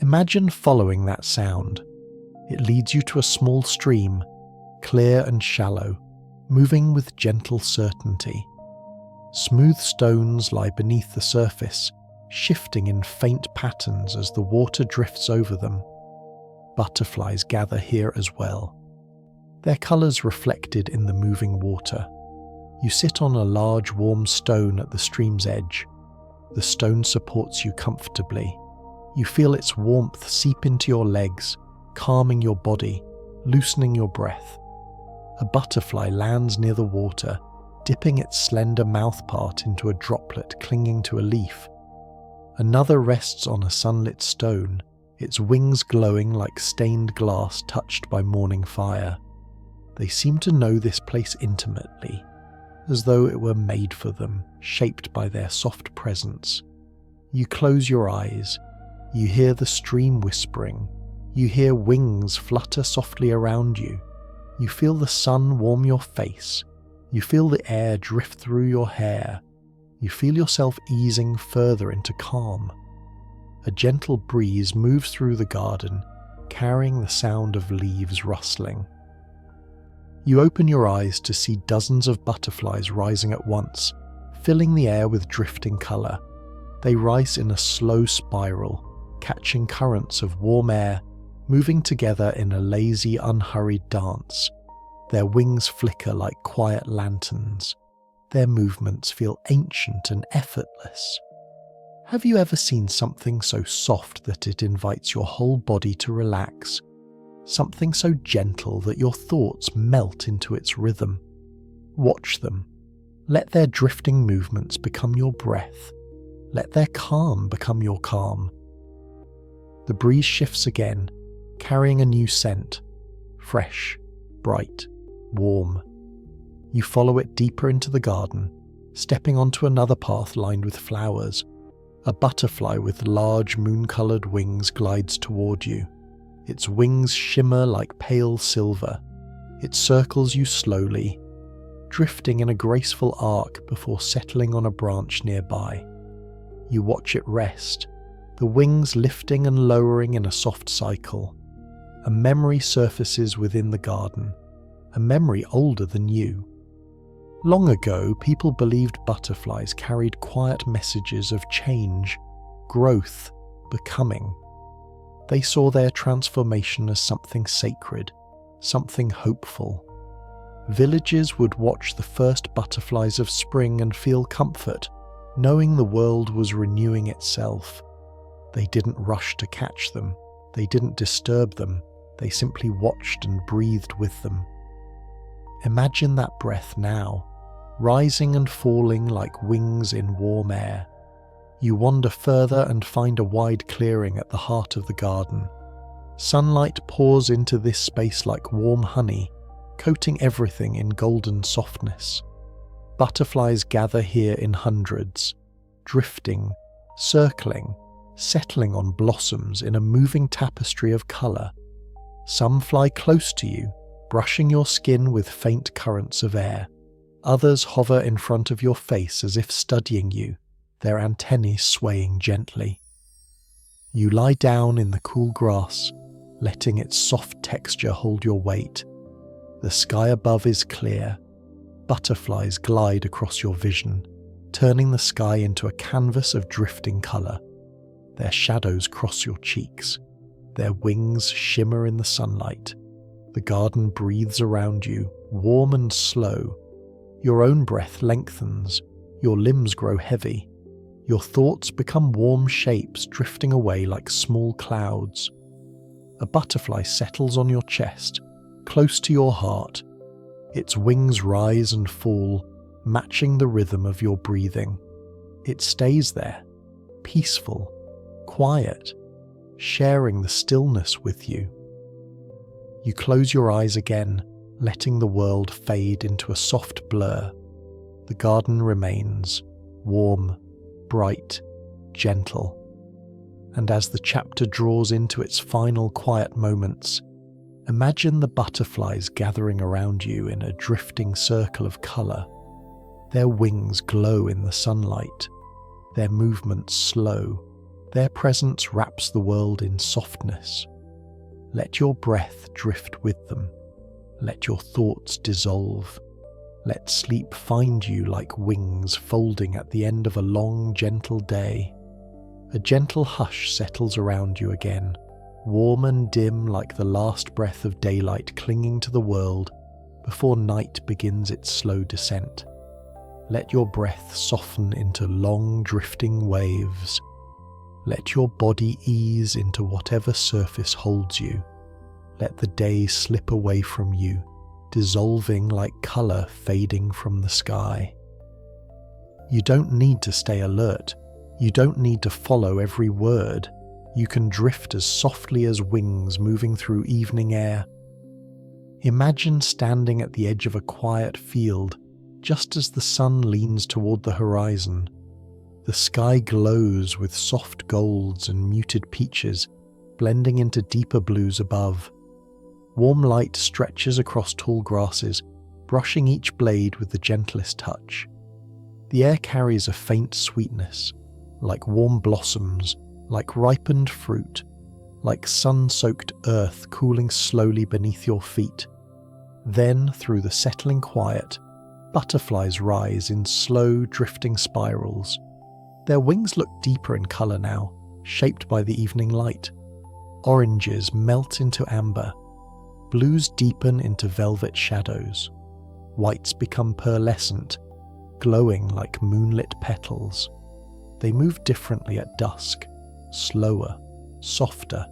Imagine following that sound. It leads you to a small stream, clear and shallow, moving with gentle certainty. Smooth stones lie beneath the surface, shifting in faint patterns as the water drifts over them. Butterflies gather here as well, their colours reflected in the moving water. You sit on a large warm stone at the stream's edge. The stone supports you comfortably. You feel its warmth seep into your legs, calming your body, loosening your breath. A butterfly lands near the water, dipping its slender mouthpart into a droplet clinging to a leaf. Another rests on a sunlit stone, its wings glowing like stained glass touched by morning fire. They seem to know this place intimately, as though it were made for them, shaped by their soft presence. You close your eyes. You hear the stream whispering. You hear wings flutter softly around you. You feel the sun warm your face. You feel the air drift through your hair. You feel yourself easing further into calm. A gentle breeze moves through the garden, carrying the sound of leaves rustling. You open your eyes to see dozens of butterflies rising at once, filling the air with drifting colour. They rise in a slow spiral, catching currents of warm air, moving together in a lazy, unhurried dance. Their wings flicker like quiet lanterns. Their movements feel ancient and effortless. Have you ever seen something so soft that it invites your whole body to relax? Something so gentle that your thoughts melt into its rhythm? Watch them. Let their drifting movements become your breath. Let their calm become your calm. The breeze shifts again, carrying a new scent. Fresh, bright, warm. You follow it deeper into the garden, stepping onto another path lined with flowers. A butterfly with large moon-coloured wings glides toward you. Its wings shimmer like pale silver. It circles you slowly, drifting in a graceful arc before settling on a branch nearby. You watch it rest, the wings lifting and lowering in a soft cycle. A memory surfaces within the garden, a memory older than you. Long ago, people believed butterflies carried quiet messages of change, growth, becoming. They saw their transformation as something sacred, something hopeful. Villagers would watch the first butterflies of spring and feel comfort, knowing the world was renewing itself. They didn't rush to catch them, they didn't disturb them, they simply watched and breathed with them. Imagine that breath now, rising and falling like wings in warm air. You wander further and find a wide clearing at the heart of the garden. Sunlight pours into this space like warm honey, coating everything in golden softness. Butterflies gather here in hundreds, drifting, circling, settling on blossoms in a moving tapestry of colour. Some fly close to you, brushing your skin with faint currents of air. Others hover in front of your face as if studying you, their antennae swaying gently. You lie down in the cool grass, letting its soft texture hold your weight. The sky above is clear. Butterflies glide across your vision, turning the sky into a canvas of drifting colour. Their shadows cross your cheeks. Their wings shimmer in the sunlight. The garden breathes around you, warm and slow. Your own breath lengthens. Your limbs grow heavy. Your thoughts become warm shapes drifting away like small clouds. A butterfly settles on your chest, close to your heart. Its wings rise and fall, matching the rhythm of your breathing. It stays there, peaceful, quiet, sharing the stillness with you. You close your eyes again, letting the world fade into a soft blur. The garden remains, warm, bright, gentle. And as the chapter draws into its final quiet moments, imagine the butterflies gathering around you in a drifting circle of colour. Their wings glow in the sunlight, their movements slow, their presence wraps the world in softness. Let your breath drift with them. Let your thoughts dissolve. Let sleep find you like wings folding at the end of a long, gentle day. A gentle hush settles around you again, warm and dim like the last breath of daylight clinging to the world before night begins its slow descent. Let your breath soften into long, drifting waves. Let your body ease into whatever surface holds you. Let the day slip away from you, dissolving like colour fading from the sky. You don't need to stay alert. You don't need to follow every word. You can drift as softly as wings moving through evening air. Imagine standing at the edge of a quiet field, just as the sun leans toward the horizon. The sky glows with soft golds and muted peaches, blending into deeper blues above. Warm light stretches across tall grasses, brushing each blade with the gentlest touch. The air carries a faint sweetness, like warm blossoms, like ripened fruit, like sun-soaked earth cooling slowly beneath your feet. Then, through the settling quiet, butterflies rise in slow, drifting spirals. Their wings look deeper in colour now, shaped by the evening light. Oranges melt into amber. Blues deepen into velvet shadows. Whites become pearlescent, glowing like moonlit petals. They move differently at dusk, slower, softer,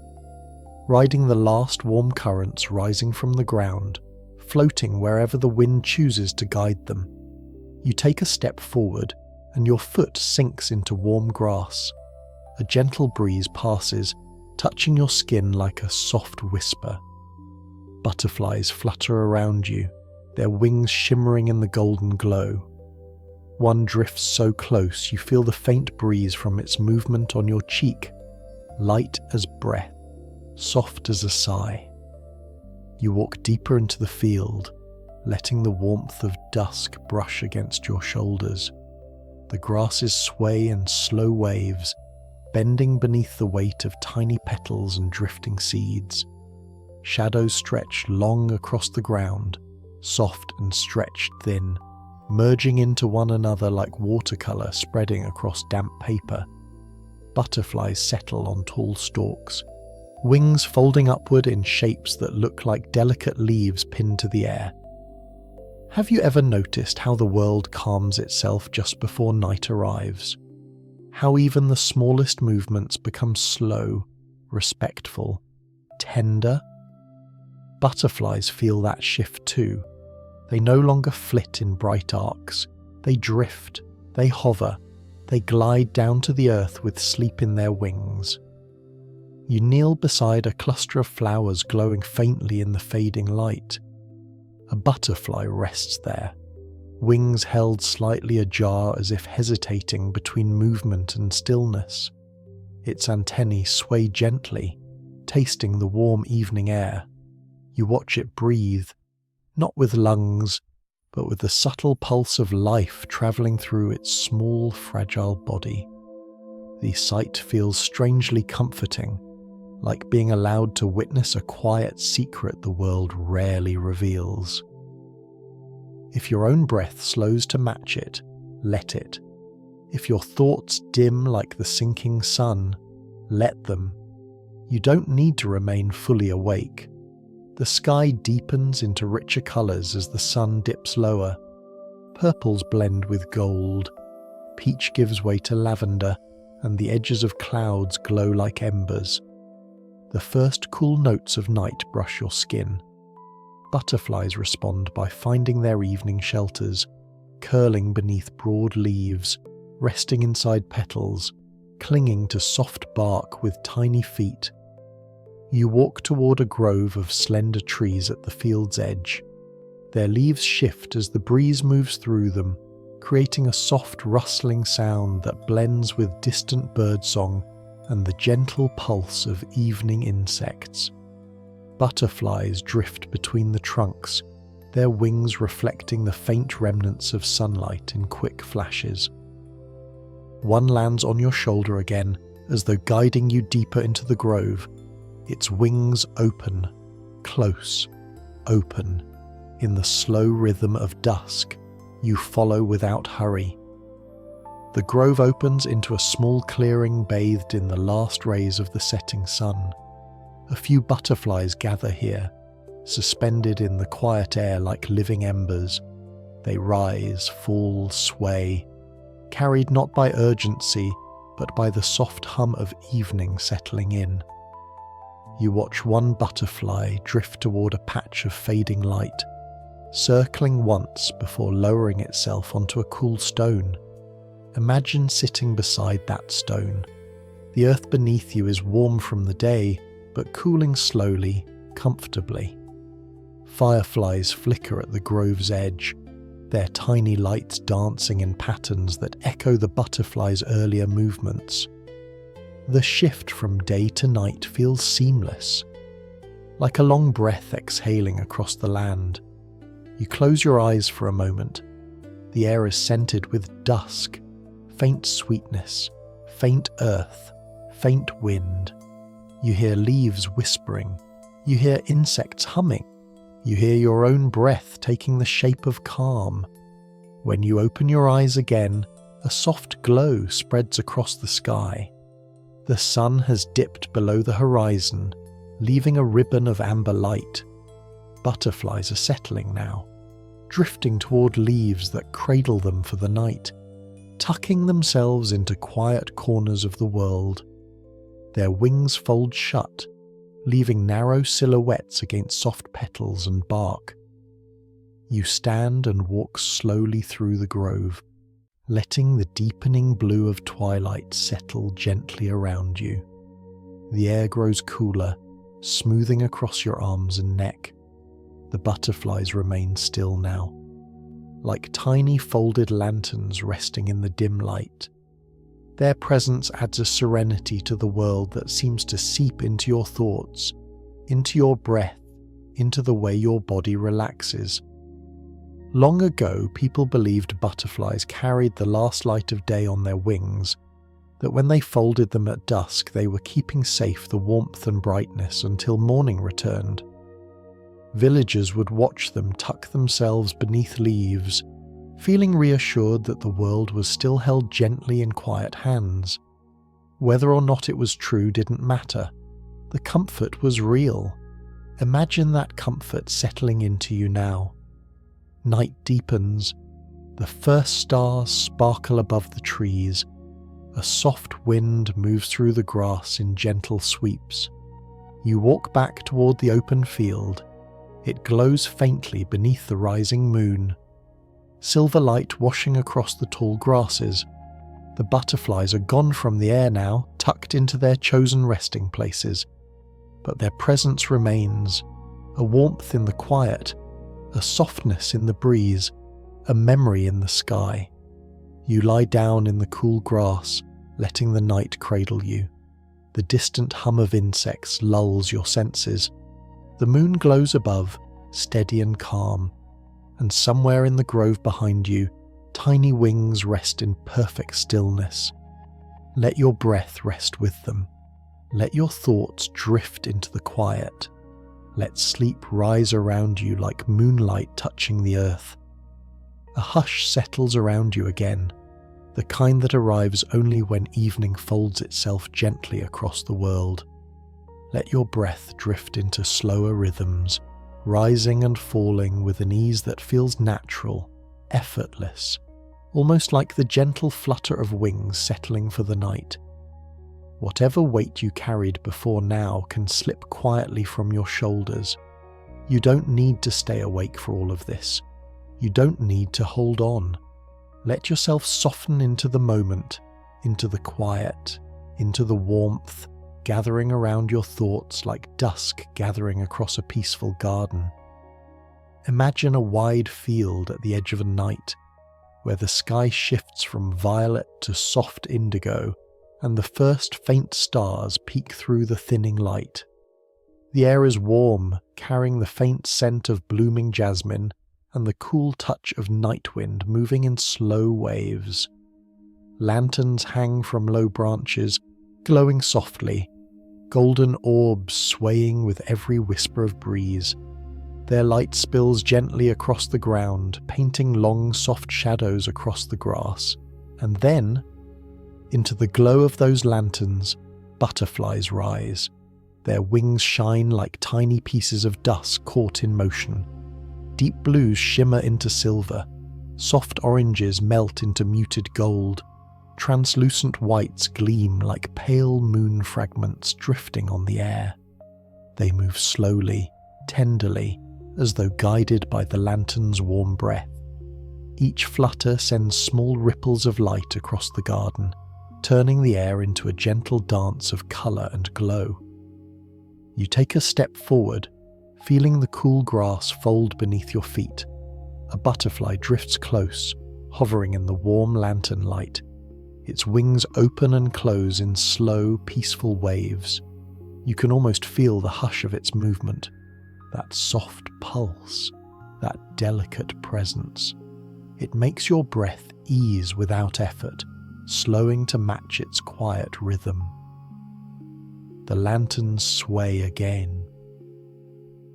riding the last warm currents rising from the ground, floating wherever the wind chooses to guide them. You take a step forward, and your foot sinks into warm grass. A gentle breeze passes, touching your skin like a soft whisper. Butterflies flutter around you, their wings shimmering in the golden glow. One drifts so close you feel the faint breeze from its movement on your cheek, light as breath, soft as a sigh. You walk deeper into the field, letting the warmth of dusk brush against your shoulders. The grasses sway in slow waves, bending beneath the weight of tiny petals and drifting seeds. Shadows stretch long across the ground, soft and stretched thin, merging into one another like watercolour spreading across damp paper. Butterflies settle on tall stalks, wings folding upward in shapes that look like delicate leaves pinned to the air. Have you ever noticed how the world calms itself just before night arrives? How even the smallest movements become slow, respectful, tender? Butterflies feel that shift too. They no longer flit in bright arcs. They drift, they hover, they glide down to the earth with sleep in their wings. You kneel beside a cluster of flowers glowing faintly in the fading light. A butterfly rests there, wings held slightly ajar as if hesitating between movement and stillness. Its antennae sway gently, tasting the warm evening air. You watch it breathe, not with lungs, but with the subtle pulse of life travelling through its small, fragile body. The sight feels strangely comforting, like being allowed to witness a quiet secret the world rarely reveals. If your own breath slows to match it, let it. If your thoughts dim like the sinking sun, let them. You don't need to remain fully awake. The sky deepens into richer colours as the sun dips lower. Purples blend with gold, peach gives way to lavender, and the edges of clouds glow like embers. The first cool notes of night brush your skin. Butterflies respond by finding their evening shelters, curling beneath broad leaves, resting inside petals, clinging to soft bark with tiny feet. You walk toward a grove of slender trees at the field's edge. Their leaves shift as the breeze moves through them, creating a soft rustling sound that blends with distant birdsong and the gentle pulse of evening insects. Butterflies drift between the trunks, their wings reflecting the faint remnants of sunlight in quick flashes. One lands on your shoulder again, as though guiding you deeper into the grove. Its wings open, close, open. In the slow rhythm of dusk, you follow without hurry. The grove opens into a small clearing bathed in the last rays of the setting sun. A few butterflies gather here, suspended in the quiet air like living embers. They rise, fall, sway, carried not by urgency, but by the soft hum of evening settling in. You watch one butterfly drift toward a patch of fading light, circling once before lowering itself onto a cool stone. Imagine sitting beside that stone. The earth beneath you is warm from the day, but cooling slowly, comfortably. Fireflies flicker at the grove's edge, their tiny lights dancing in patterns that echo the butterfly's earlier movements. The shift from day to night feels seamless, like a long breath exhaling across the land. You close your eyes for a moment. The air is scented with dusk, faint sweetness, faint earth, faint wind. You hear leaves whispering. You hear insects humming. You hear your own breath taking the shape of calm. When you open your eyes again, a soft glow spreads across the sky. The sun has dipped below the horizon, leaving a ribbon of amber light. Butterflies are settling now, drifting toward leaves that cradle them for the night, tucking themselves into quiet corners of the world. Their wings fold shut, leaving narrow silhouettes against soft petals and bark. You stand and walk slowly through the grove, letting the deepening blue of twilight settle gently around you. The air grows cooler, smoothing across your arms and neck. The butterflies remain still now, like tiny folded lanterns resting in the dim light. Their presence adds a serenity to the world that seems to seep into your thoughts, into your breath, into the way your body relaxes. Long ago, people believed butterflies carried the last light of day on their wings, that when they folded them at dusk they were keeping safe the warmth and brightness until morning returned. Villagers would watch them tuck themselves beneath leaves, feeling reassured that the world was still held gently in quiet hands. Whether or not it was true didn't matter. The comfort was real. Imagine that comfort settling into you now. Night deepens. The first stars sparkle above the trees. A soft wind moves through the grass in gentle sweeps. You walk back toward the open field. It glows faintly beneath the rising moon. Silver light washing across the tall grasses. The butterflies are gone from the air now, tucked into their chosen resting places. But their presence remains, a warmth in the quiet, a softness in the breeze, a memory in the sky. You lie down in the cool grass, letting the night cradle you. The distant hum of insects lulls your senses. The moon glows above, steady and calm, and somewhere in the grove behind you, tiny wings rest in perfect stillness. Let your breath rest with them. Let your thoughts drift into the quiet. Let sleep rise around you like moonlight touching the earth. A hush settles around you again, the kind that arrives only when evening folds itself gently across the world. Let your breath drift into slower rhythms, rising and falling with an ease that feels natural, effortless, almost like the gentle flutter of wings settling for the night. Whatever weight you carried before now can slip quietly from your shoulders. You don't need to stay awake for all of this. You don't need to hold on. Let yourself soften into the moment, into the quiet, into the warmth, gathering around your thoughts like dusk gathering across a peaceful garden. Imagine a wide field at the edge of a night, where the sky shifts from violet to soft indigo, and the first faint stars peek through the thinning light. The air is warm, carrying the faint scent of blooming jasmine and the cool touch of night wind moving in slow waves. Lanterns hang from low branches, glowing softly, golden orbs swaying with every whisper of breeze. Their light spills gently across the ground, painting long soft shadows across the grass. And then, into the glow of those lanterns, butterflies rise. Their wings shine like tiny pieces of dust caught in motion. Deep blues shimmer into silver. Soft oranges melt into muted gold. Translucent whites gleam like pale moon fragments drifting on the air. They move slowly, tenderly, as though guided by the lantern's warm breath. Each flutter sends small ripples of light across the garden, turning the air into a gentle dance of colour and glow. You take a step forward, feeling the cool grass fold beneath your feet. A butterfly drifts close, hovering in the warm lantern light. Its wings open and close in slow, peaceful waves. You can almost feel the hush of its movement, that soft pulse, that delicate presence. It makes your breath ease without effort, slowing to match its quiet rhythm. The lanterns sway again.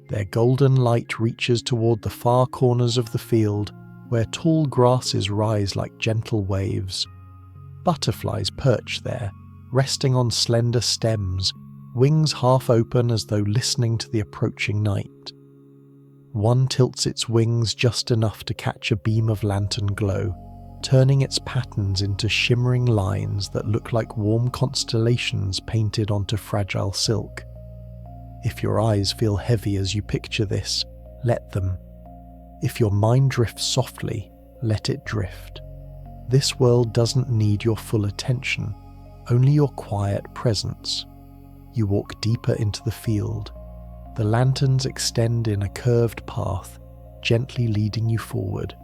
Their golden light reaches toward the far corners of the field, where tall grasses rise like gentle waves. Butterflies perch there, resting on slender stems, wings half open as though listening to the approaching night. One tilts its wings just enough to catch a beam of lantern glow, turning its patterns into shimmering lines that look like warm constellations painted onto fragile silk. If your eyes feel heavy as you picture this, let them. If your mind drifts softly, let it drift. This world doesn't need your full attention, only your quiet presence. You walk deeper into the field. The lanterns extend in a curved path, gently leading you forward.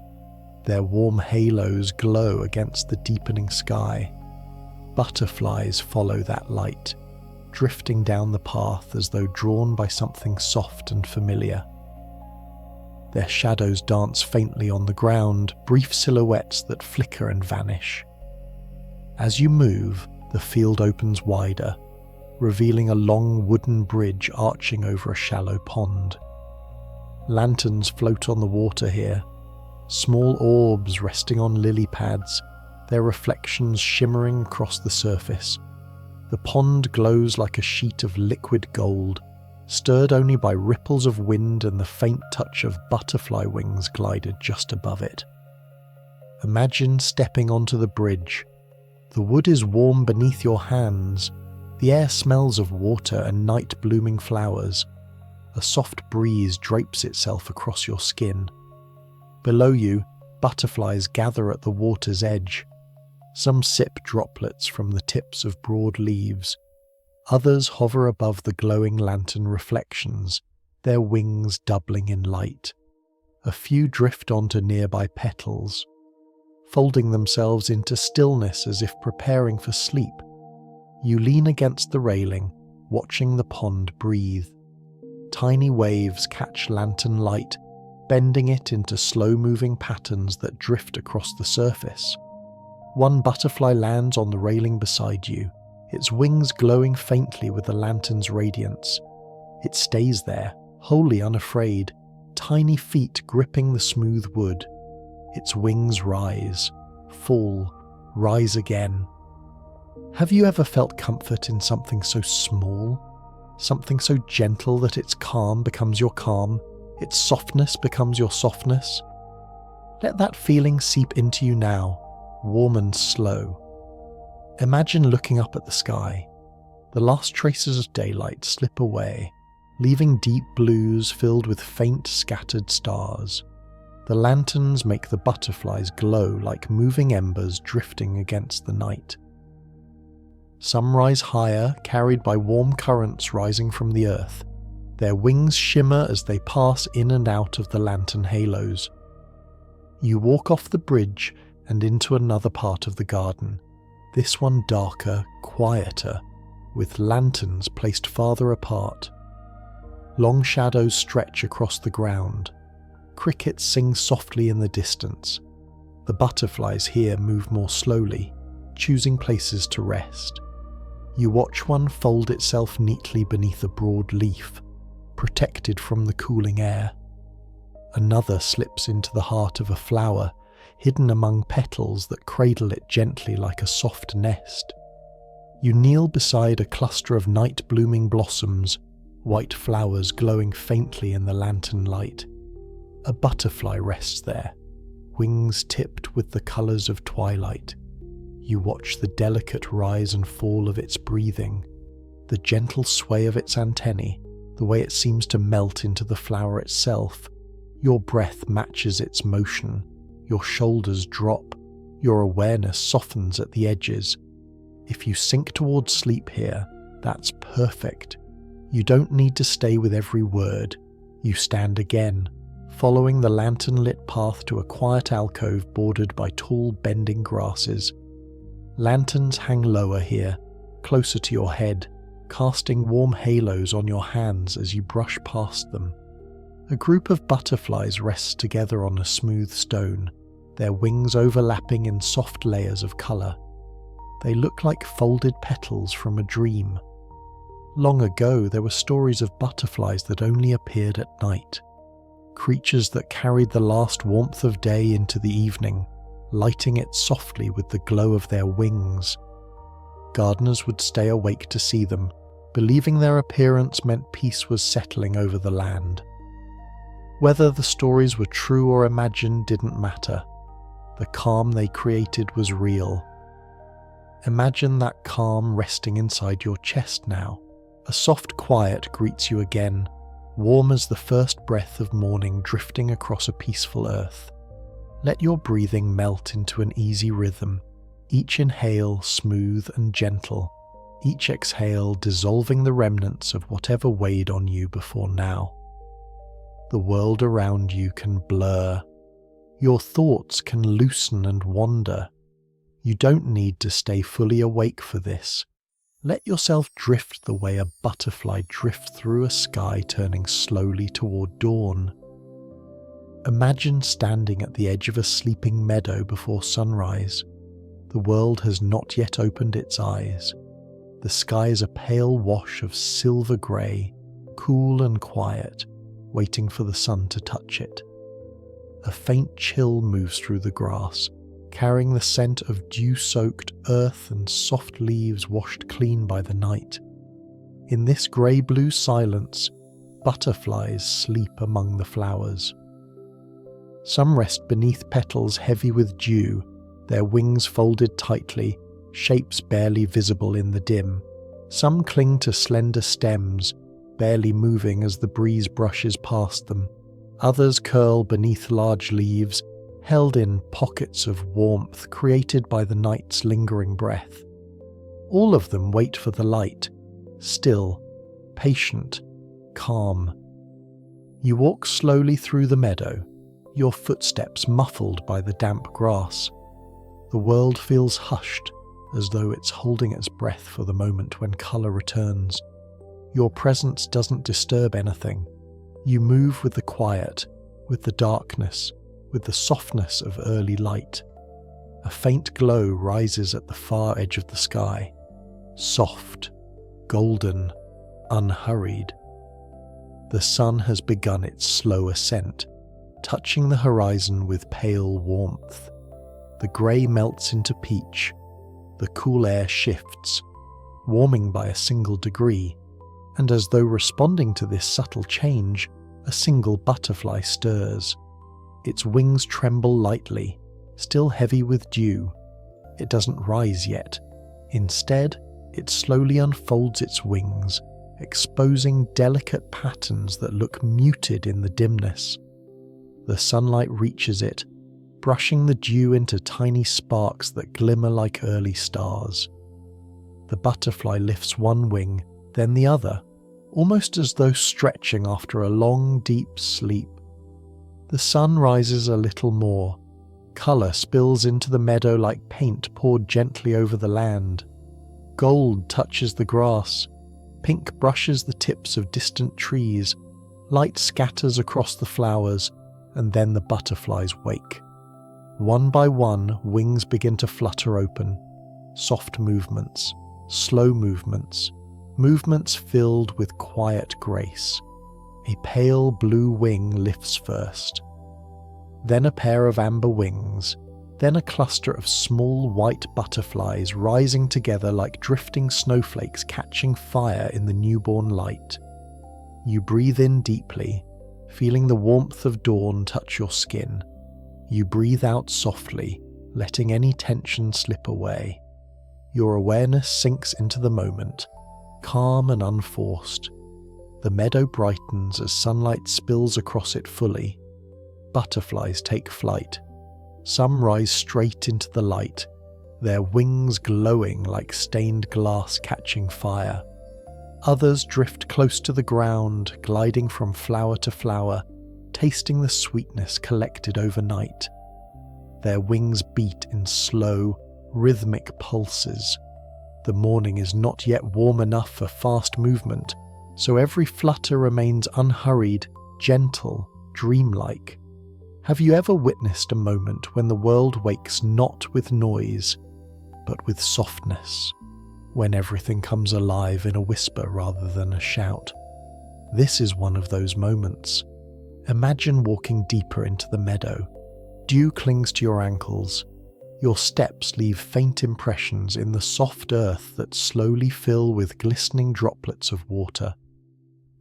Their warm halos glow against the deepening sky. Butterflies follow that light, drifting down the path as though drawn by something soft and familiar. Their shadows dance faintly on the ground, brief silhouettes that flicker and vanish. As you move, the field opens wider, revealing a long wooden bridge arching over a shallow pond. Lanterns float on the water here, small orbs resting on lily pads, their reflections shimmering across the surface. The pond glows like a sheet of liquid gold, stirred only by ripples of wind and the faint touch of butterfly wings glided just above it. Imagine stepping onto the bridge. The wood is warm beneath your hands. The air smells of water and night-blooming flowers. A soft breeze drapes itself across your skin. Below you, butterflies gather at the water's edge. Some sip droplets from the tips of broad leaves. Others hover above the glowing lantern reflections, their wings doubling in light. A few drift onto nearby petals, folding themselves into stillness as if preparing for sleep. You lean against the railing, watching the pond breathe. Tiny waves catch lantern light, bending it into slow-moving patterns that drift across the surface. One butterfly lands on the railing beside you, its wings glowing faintly with the lantern's radiance. It stays there, wholly unafraid, tiny feet gripping the smooth wood. Its wings rise, fall, rise again. Have you ever felt comfort in something so small? Something so gentle that its calm becomes your calm, its softness becomes your softness? Let that feeling seep into you now, warm and slow. Imagine looking up at the sky. The last traces of daylight slip away, leaving deep blues filled with faint scattered stars. The lanterns make the butterflies glow like moving embers drifting against the night. Some rise higher, carried by warm currents rising from the earth. Their wings shimmer as they pass in and out of the lantern halos. You walk off the bridge and into another part of the garden, this one darker, quieter, with lanterns placed farther apart. Long shadows stretch across the ground. Crickets sing softly in the distance. The butterflies here move more slowly, choosing places to rest. You watch one fold itself neatly beneath a broad leaf, protected from the cooling air. Another slips into the heart of a flower, hidden among petals that cradle it gently like a soft nest. You kneel beside a cluster of night-blooming blossoms, white flowers glowing faintly in the lantern light. A butterfly rests there, wings tipped with the colours of twilight. You watch the delicate rise and fall of its breathing, the gentle sway of its antennae, the way it seems to melt into the flower itself. Your breath matches its motion. Your shoulders drop. Your awareness softens at the edges. If you sink towards sleep here, that's perfect. You don't need to stay with every word. You stand again, following the lantern-lit path to a quiet alcove bordered by tall bending grasses. Lanterns hang lower here, closer to your head, casting warm halos on your hands as you brush past them. A group of butterflies rests together on a smooth stone, their wings overlapping in soft layers of colour. They look like folded petals from a dream. Long ago, there were stories of butterflies that only appeared at night, creatures that carried the last warmth of day into the evening, lighting it softly with the glow of their wings. Gardeners would stay awake to see them, believing their appearance meant peace was settling over the land. Whether the stories were true or imagined didn't matter. The calm they created was real. Imagine that calm resting inside your chest now. A soft quiet greets you again, warm as the first breath of morning drifting across a peaceful earth. Let your breathing melt into an easy rhythm, each inhale smooth and gentle, each exhale dissolving the remnants of whatever weighed on you before now. The world around you can blur. Your thoughts can loosen and wander. You don't need to stay fully awake for this. Let yourself drift the way a butterfly drifts through a sky turning slowly toward dawn. Imagine standing at the edge of a sleeping meadow before sunrise. The world has not yet opened its eyes. The sky is a pale wash of silver grey, cool and quiet, waiting for the sun to touch it. a faint chill moves through the grass, carrying the scent of dew-soaked earth and soft leaves washed clean by the night. In this grey-blue silence, butterflies sleep among the flowers. Some rest beneath petals heavy with dew, their wings folded tightly, shapes barely visible in the dim. Some cling to slender stems, barely moving as the breeze brushes past them. Others curl beneath large leaves, held in pockets of warmth created by the night's lingering breath. All of them wait for the light, still, patient, calm. You walk slowly through the meadow, your footsteps muffled by the damp grass. The world feels hushed, as though it's holding its breath for the moment when colour returns. Your presence doesn't disturb anything. You move with the quiet, with the darkness, with the softness of early light. A faint glow rises at the far edge of the sky, soft, golden, unhurried. The sun has begun its slow ascent, touching the horizon with pale warmth. The grey melts into peach, the cool air shifts, warming by a single degree, and as though responding to this subtle change, a single butterfly stirs. Its wings tremble lightly, still heavy with dew. It doesn't rise yet. Instead, it slowly unfolds its wings, exposing delicate patterns that look muted in the dimness. The sunlight reaches it, brushing the dew into tiny sparks that glimmer like early stars. The butterfly lifts one wing, then the other, almost as though stretching after a long, deep sleep. The sun rises a little more. Colour spills into the meadow like paint poured gently over the land. Gold touches the grass. Pink brushes the tips of distant trees. Light scatters across the flowers, and then the butterflies wake. One by one, wings begin to flutter open. Soft movements, slow movements, movements filled with quiet grace. A pale blue wing lifts first, then a pair of amber wings, then a cluster of small white butterflies rising together like drifting snowflakes catching fire in the newborn light. You breathe in deeply, feeling the warmth of dawn touch your skin. You breathe out softly, letting any tension slip away. Your awareness sinks into the moment, calm and unforced. The meadow brightens as sunlight spills across it fully. Butterflies take flight. Some rise straight into the light, their wings glowing like stained glass catching fire. Others drift close to the ground, gliding from flower to flower, tasting the sweetness collected overnight. Their wings beat in slow, rhythmic pulses. The morning is not yet warm enough for fast movement, so every flutter remains unhurried, gentle, dreamlike. Have you ever witnessed a moment when the world wakes not with noise, but with softness, when everything comes alive in a whisper rather than a shout? This is one of those moments. Imagine walking deeper into the meadow. Dew clings to your ankles. Your steps leave faint impressions in the soft earth that slowly fill with glistening droplets of water.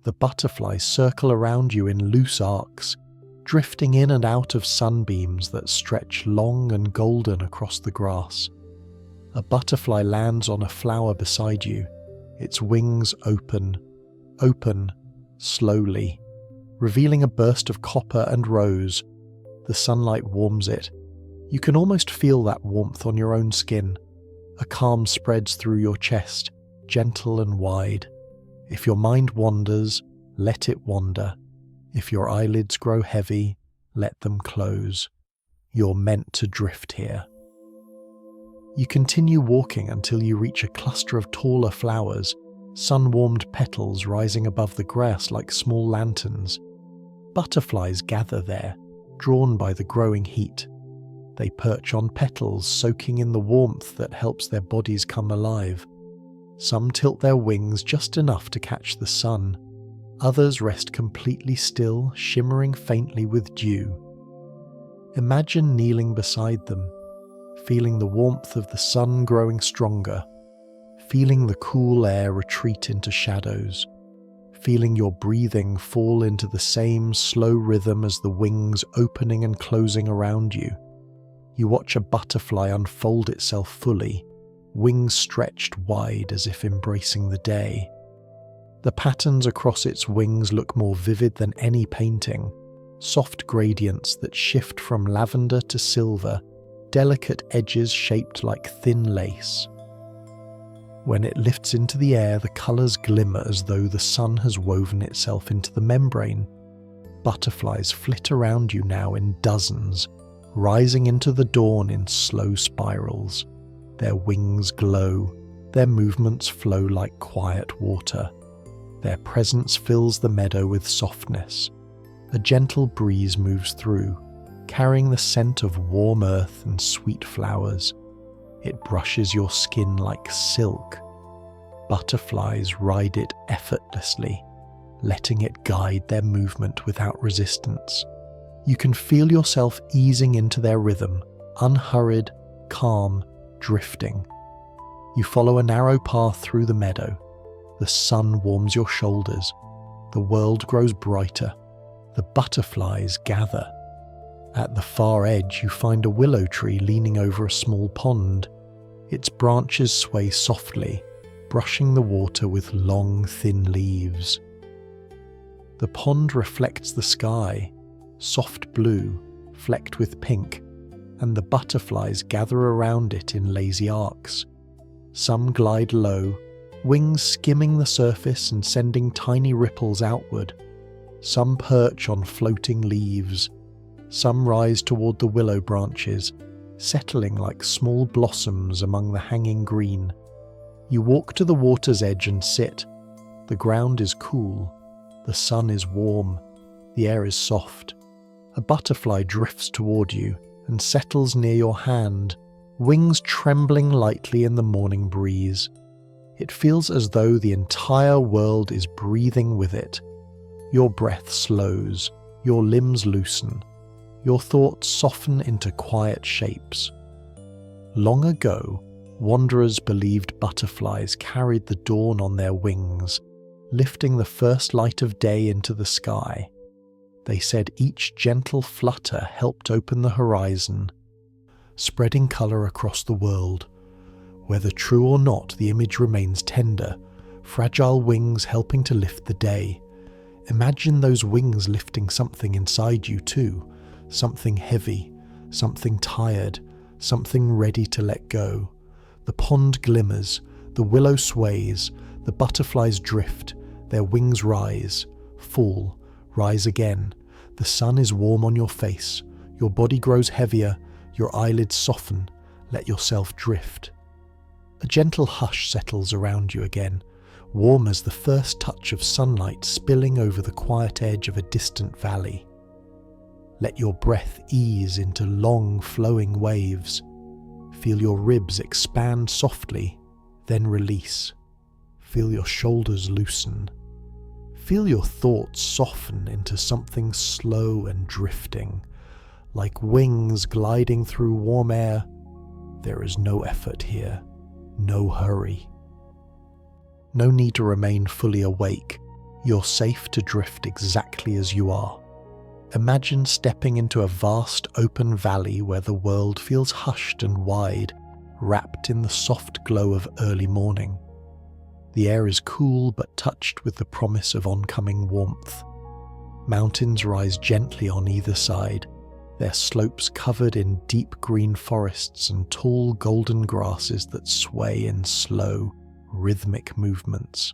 The butterflies circle around you in loose arcs, drifting in and out of sunbeams that stretch long and golden across the grass. A butterfly lands on a flower beside you, its wings open, slowly, revealing a burst of copper and rose. The sunlight warms it. You can almost feel that warmth on your own skin. A calm spreads through your chest, gentle and wide. If your mind wanders, let it wander. If your eyelids grow heavy, let them close. You're meant to drift here. You continue walking until you reach a cluster of taller flowers, sun-warmed petals rising above the grass like small lanterns. Butterflies gather there, drawn by the growing heat. They perch on petals, soaking in the warmth that helps their bodies come alive. Some tilt their wings just enough to catch the sun. Others rest completely still, shimmering faintly with dew. Imagine kneeling beside them, feeling the warmth of the sun growing stronger, feeling the cool air retreat into shadows, feeling your breathing fall into the same slow rhythm as the wings opening and closing around you. You watch a butterfly unfold itself fully, wings stretched wide as if embracing the day. The patterns across its wings look more vivid than any painting, soft gradients that shift from lavender to silver, delicate edges shaped like thin lace. When it lifts into the air, the colours glimmer as though the sun has woven itself into the membrane. Butterflies flit around you now in dozens, rising into the dawn in slow spirals. Their wings glow, their movements flow like quiet water. Their presence fills the meadow with softness. A gentle breeze moves through, carrying the scent of warm earth and sweet flowers. It brushes your skin like silk. Butterflies ride it effortlessly, letting it guide their movement without resistance. You can feel yourself easing into their rhythm, unhurried, calm, drifting. You follow a narrow path through the meadow. The sun warms your shoulders. The world grows brighter. The butterflies gather. At the far edge, you find a willow tree leaning over a small pond. Its branches sway softly, brushing the water with long, thin leaves. The pond reflects the sky, soft blue, flecked with pink, and the butterflies gather around it in lazy arcs. Some glide low, wings skimming the surface and sending tiny ripples outward. Some perch on floating leaves. Some rise toward the willow branches, settling like small blossoms among the hanging green. You walk to the water's edge and sit. The ground is cool. The sun is warm. The air is soft. A butterfly drifts toward you and settles near your hand, wings trembling lightly in the morning breeze. It feels as though the entire world is breathing with it. Your breath slows, your limbs loosen, your thoughts soften into quiet shapes. Long ago, wanderers believed butterflies carried the dawn on their wings, lifting the first light of day into the sky. They said each gentle flutter helped open the horizon, spreading colour across the world. Whether true or not, the image remains tender, fragile wings helping to lift the day. Imagine those wings lifting something inside you too, something heavy, something tired, something ready to let go. The pond glimmers, the willow sways, the butterflies drift, their wings rise, fall, rise again. The sun is warm on your face, your body grows heavier, your eyelids soften, let yourself drift. A gentle hush settles around you again, warm as the first touch of sunlight spilling over the quiet edge of a distant valley. Let your breath ease into long flowing waves. Feel your ribs expand softly, then release. Feel your shoulders loosen. Feel your thoughts soften into something slow and drifting, like wings gliding through warm air. There is no effort here, no hurry. No need to remain fully awake. You're safe to drift exactly as you are. Imagine stepping into a vast open valley where the world feels hushed and wide, wrapped in the soft glow of early morning. The air is cool but touched with the promise of oncoming warmth. Mountains rise gently on either side, their slopes covered in deep green forests and tall golden grasses that sway in slow, rhythmic movements.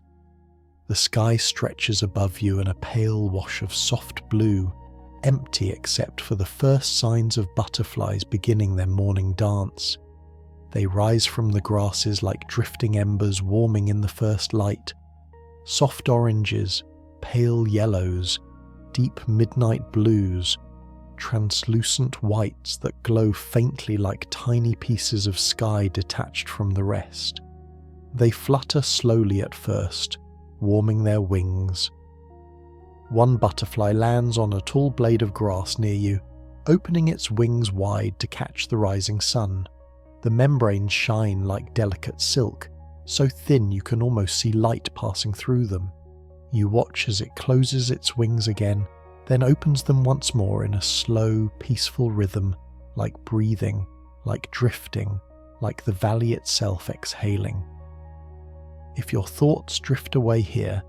The sky stretches above you in a pale wash of soft blue, empty except for the first signs of butterflies beginning their morning dance. They rise from the grasses like drifting embers warming in the first light. Soft oranges, pale yellows, deep midnight blues, translucent whites that glow faintly like tiny pieces of sky detached from the rest. They flutter slowly at first, warming their wings. One butterfly lands on a tall blade of grass near you, opening its wings wide to catch the rising sun. The membranes shine like delicate silk, so thin you can almost see light passing through them. You watch as it closes its wings again, then opens them once more in a slow, peaceful rhythm, like breathing, like drifting, like the valley itself exhaling. If your thoughts drift away here,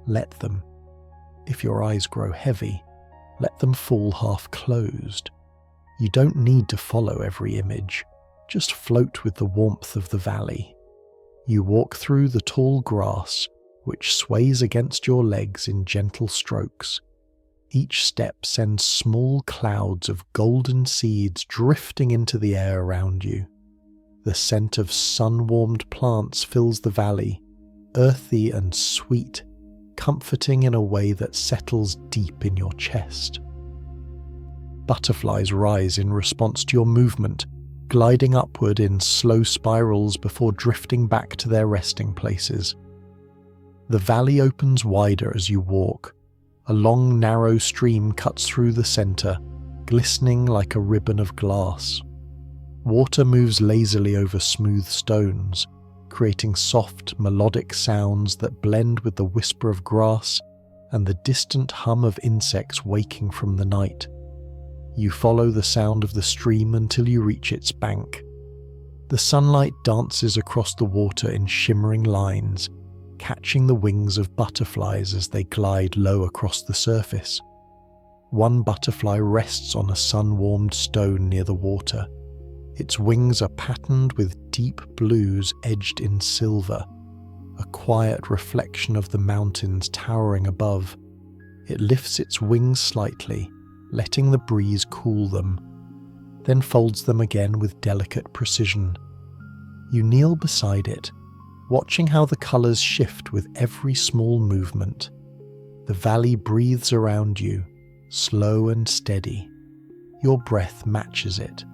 let them. If your eyes grow heavy, let them fall half closed. You don't need to follow every image, just float with the warmth of the valley. You walk through the tall grass, which sways against your legs in gentle strokes. Each step sends small clouds of golden seeds drifting into the air around you. The scent of sun-warmed plants fills the valley, earthy and sweet, comforting in a way that settles deep in your chest. Butterflies rise in response to your movement, gliding upward in slow spirals before drifting back to their resting places. The valley opens wider as you walk. A long, narrow stream cuts through the center, glistening like a ribbon of glass. Water moves lazily over smooth stones, creating soft, melodic sounds that blend with the whisper of grass and the distant hum of insects waking from the night. You follow the sound of the stream until you reach its bank. The sunlight dances across the water in shimmering lines, catching the wings of butterflies as they glide low across the surface. One butterfly rests on a sun-warmed stone near the water. Its wings are patterned with deep blues edged in silver, a quiet reflection of the mountains towering above. It lifts its wings slightly, letting the breeze cool them, then folds them again with delicate precision. You kneel beside it, watching how the colours shift with every small movement. The valley breathes around you, slow and steady. Your breath matches it.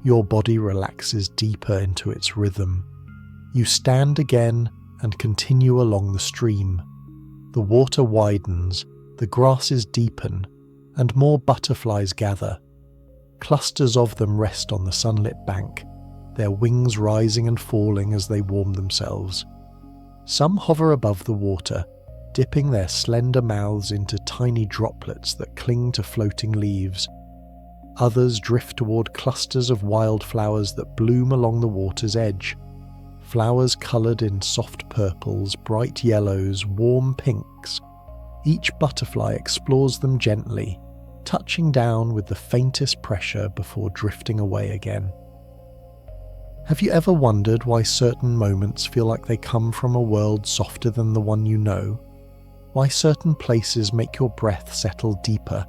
Your body relaxes deeper into its rhythm. You stand again and continue along the stream. The water widens, the grasses deepen, and more butterflies gather. Clusters of them rest on the sunlit bank, their wings rising and falling as they warm themselves. Some hover above the water, dipping their slender mouths into tiny droplets that cling to floating leaves. Others drift toward clusters of wildflowers that bloom along the water's edge. Flowers coloured in soft purples, bright yellows, warm pinks. Each butterfly explores them gently, touching down with the faintest pressure before drifting away again. Have you ever wondered why certain moments feel like they come from a world softer than the one you know? Why certain places make your breath settle deeper,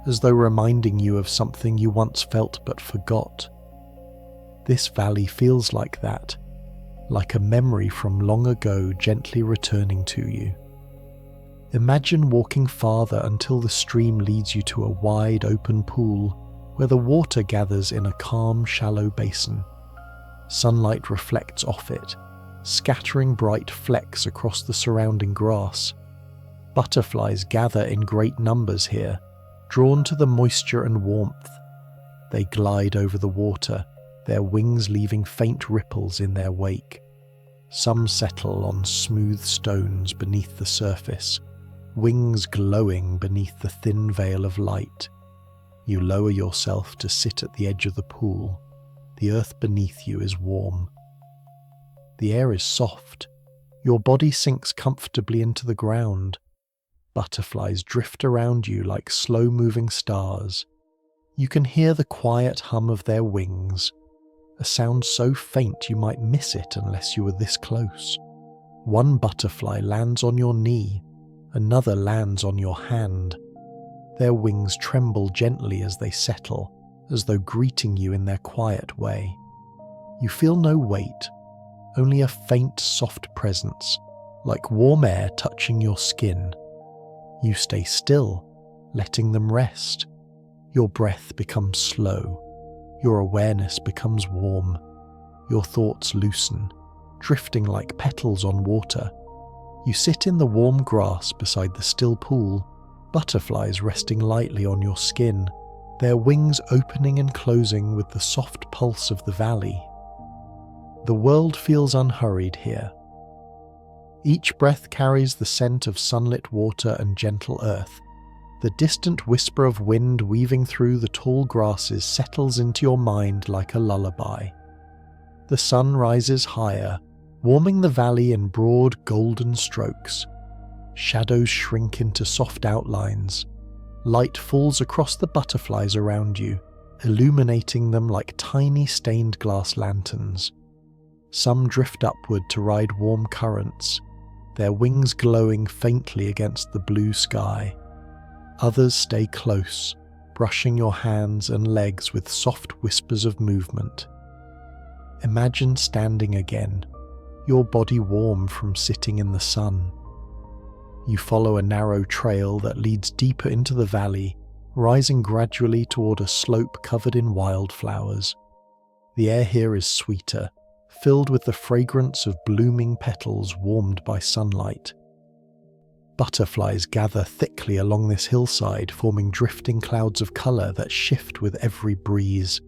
as though reminding you of something you once felt but forgot? This valley feels like that, like a memory from long ago gently returning to you. Imagine walking farther until the stream leads you to a wide open pool where the water gathers in a calm, shallow basin. Sunlight reflects off it, scattering bright flecks across the surrounding grass. Butterflies gather in great numbers here, drawn to the moisture and warmth. They glide over the water, their wings leaving faint ripples in their wake. Some settle on smooth stones beneath the surface, wings glowing beneath the thin veil of light. You lower yourself to sit at the edge of the pool. The earth beneath you is warm. The air is soft. Your body sinks comfortably into the ground. Butterflies drift around you like slow-moving stars. You can hear the quiet hum of their wings, a sound so faint you might miss it unless you were this close. One butterfly lands on your knee, another lands on your hand. Their wings tremble gently as they settle, as though greeting you in their quiet way. You feel no weight, only a faint, soft presence, like warm air touching your skin. You stay still, letting them rest. Your breath becomes slow. Your awareness becomes warm. Your thoughts loosen, drifting like petals on water. You sit in the warm grass beside the still pool, butterflies resting lightly on your skin, their wings opening and closing with the soft pulse of the valley. The world feels unhurried here. Each breath carries the scent of sunlit water and gentle earth. The distant whisper of wind weaving through the tall grasses settles into your mind like a lullaby. The sun rises higher, warming the valley in broad golden strokes. Shadows shrink into soft outlines. Light falls across the butterflies around you, illuminating them like tiny stained glass lanterns. Some drift upward to ride warm currents, their wings glowing faintly against the blue sky. Others stay close, brushing your hands and legs with soft whispers of movement. Imagine standing again, your body warm from sitting in the sun. You follow a narrow trail that leads deeper into the valley, rising gradually toward a slope covered in wildflowers. The air here is sweeter, filled with the fragrance of blooming petals warmed by sunlight. Butterflies gather thickly along this hillside, forming drifting clouds of colour that shift with every breeze.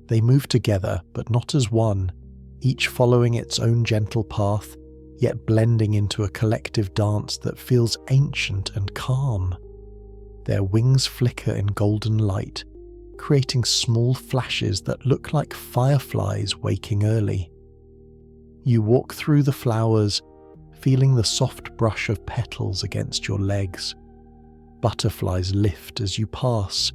They move together, but not as one, each following its own gentle path, yet blending into a collective dance that feels ancient and calm. Their wings flicker in golden light, creating small flashes that look like fireflies waking early. You walk through the flowers, feeling the soft brush of petals against your legs. Butterflies lift as you pass,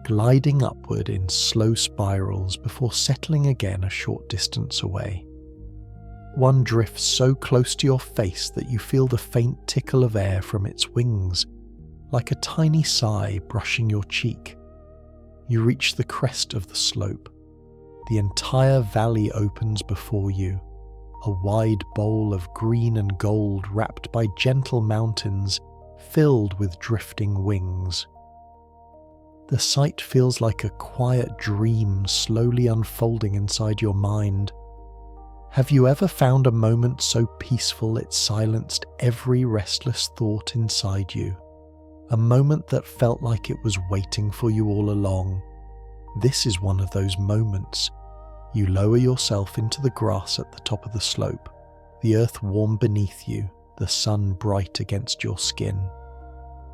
gliding upward in slow spirals before settling again a short distance away. One drifts so close to your face that you feel the faint tickle of air from its wings, like a tiny sigh brushing your cheek. You reach the crest of the slope. The entire valley opens before you, a wide bowl of green and gold wrapped by gentle mountains filled with drifting wings. The sight feels like a quiet dream slowly unfolding inside your mind. Have you ever found a moment so peaceful it silenced every restless thought inside you? A moment that felt like it was waiting for you all along. This is one of those moments. You lower yourself into the grass at the top of the slope, the earth warm beneath you, the sun bright against your skin.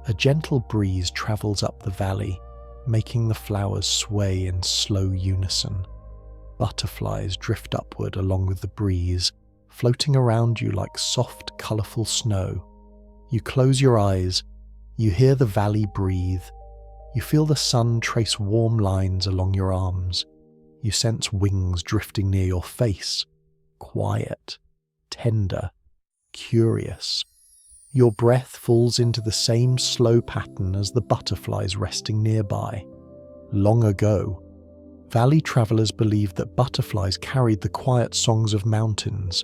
A gentle breeze travels up the valley, making the flowers sway in slow unison. Butterflies drift upward along with the breeze, floating around you like soft, colourful snow. You close your eyes, you hear the valley breathe, you feel the sun trace warm lines along your arms. You sense wings drifting near your face, quiet, tender, curious. Your breath falls into the same slow pattern as the butterflies resting nearby. Long ago, valley travellers believed that butterflies carried the quiet songs of mountains,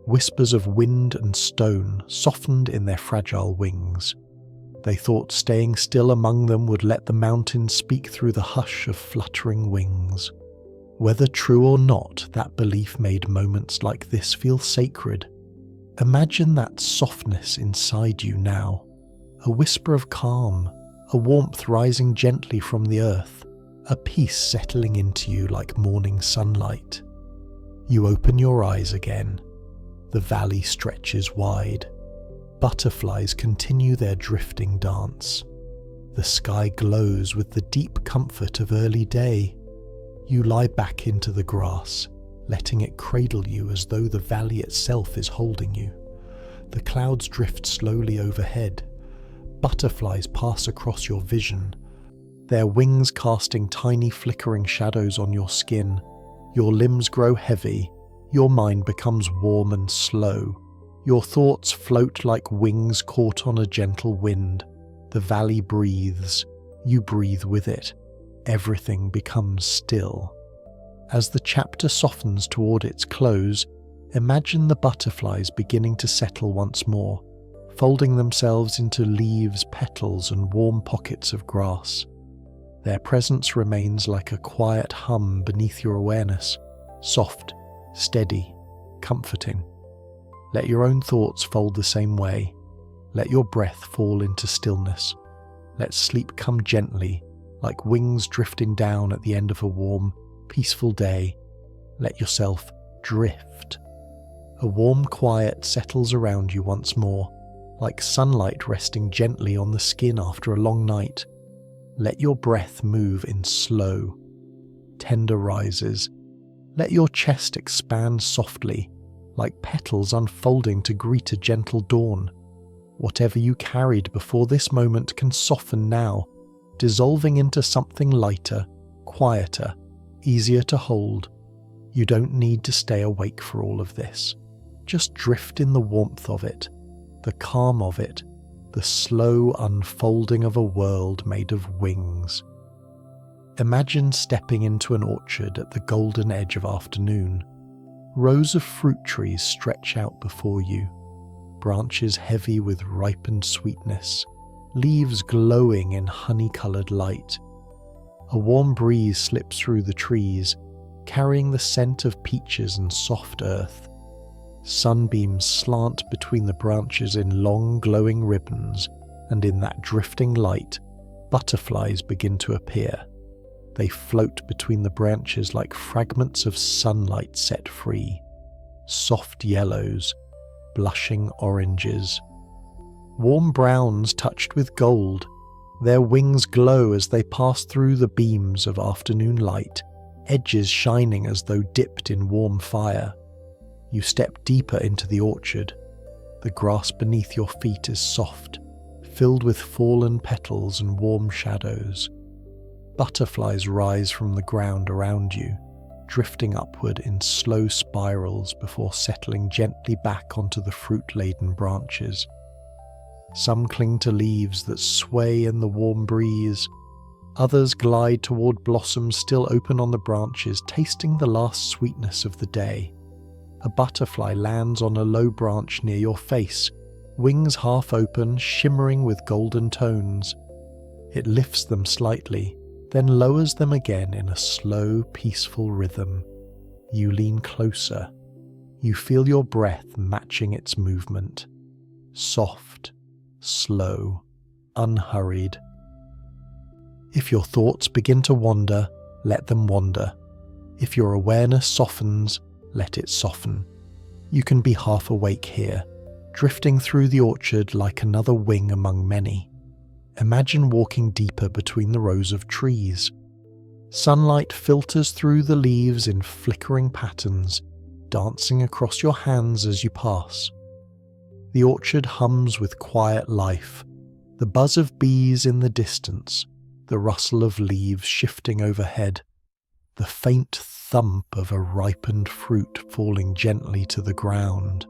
whispers of wind and stone softened in their fragile wings. They thought staying still among them would let the mountains speak through the hush of fluttering wings. Whether true or not, that belief made moments like this feel sacred. Imagine that softness inside you now, a whisper of calm, a warmth rising gently from the earth, a peace settling into you like morning sunlight. You open your eyes again. The valley stretches wide. Butterflies continue their drifting dance. The sky glows with the deep comfort of early day. You lie back into the grass, letting it cradle you as though the valley itself is holding you. The clouds drift slowly overhead. Butterflies pass across your vision, their wings casting tiny flickering shadows on your skin. Your limbs grow heavy, your mind becomes warm and slow. Your thoughts float like wings caught on a gentle wind. The valley breathes, you breathe with it. Everything becomes still. As the chapter softens toward its close, imagine the butterflies beginning to settle once more, folding themselves into leaves, petals, and warm pockets of grass. Their presence remains like a quiet hum beneath your awareness, soft, steady, comforting. Let your own thoughts fold the same way. Let your breath fall into stillness. Let sleep come gently, like wings drifting down at the end of a warm, peaceful day. Let yourself drift. A warm quiet settles around you once more, like sunlight resting gently on the skin after a long night. Let your breath move in slow, tender rises. Let your chest expand softly, like petals unfolding to greet a gentle dawn. Whatever you carried before this moment can soften now, dissolving into something lighter, quieter, easier to hold. You don't need to stay awake for all of this. Just drift in the warmth of it, the calm of it, the slow unfolding of a world made of wings. Imagine stepping into an orchard at the golden edge of afternoon. Rows of fruit trees stretch out before you, branches heavy with ripened sweetness, leaves glowing in honey-coloured light. A warm breeze slips through the trees, carrying the scent of peaches and soft earth. Sunbeams slant between the branches in long glowing ribbons, and in that drifting light, butterflies begin to appear. They float between the branches like fragments of sunlight set free. Soft yellows, blushing oranges. Warm browns touched with gold. Their wings glow as they pass through the beams of afternoon light, edges shining as though dipped in warm fire. You step deeper into the orchard. The grass beneath your feet is soft, filled with fallen petals and warm shadows. Butterflies rise from the ground around you, drifting upward in slow spirals before settling gently back onto the fruit-laden branches. Some cling to leaves that sway in the warm breeze. Others glide toward blossoms still open on the branches, tasting the last sweetness of the day. A butterfly lands on a low branch near your face, wings half open, shimmering with golden tones. It lifts them slightly, then lowers them again in a slow, peaceful rhythm. You lean closer. You feel your breath matching its movement. Soft, slow, unhurried. If your thoughts begin to wander, let them wander. If your awareness softens, let it soften. You can be half awake here, drifting through the orchard like another wing among many. Imagine walking deeper between the rows of trees. Sunlight filters through the leaves in flickering patterns, dancing across your hands as you pass. The orchard hums with quiet life, the buzz of bees in the distance, the rustle of leaves shifting overhead, the faint thump of a ripened fruit falling gently to the ground.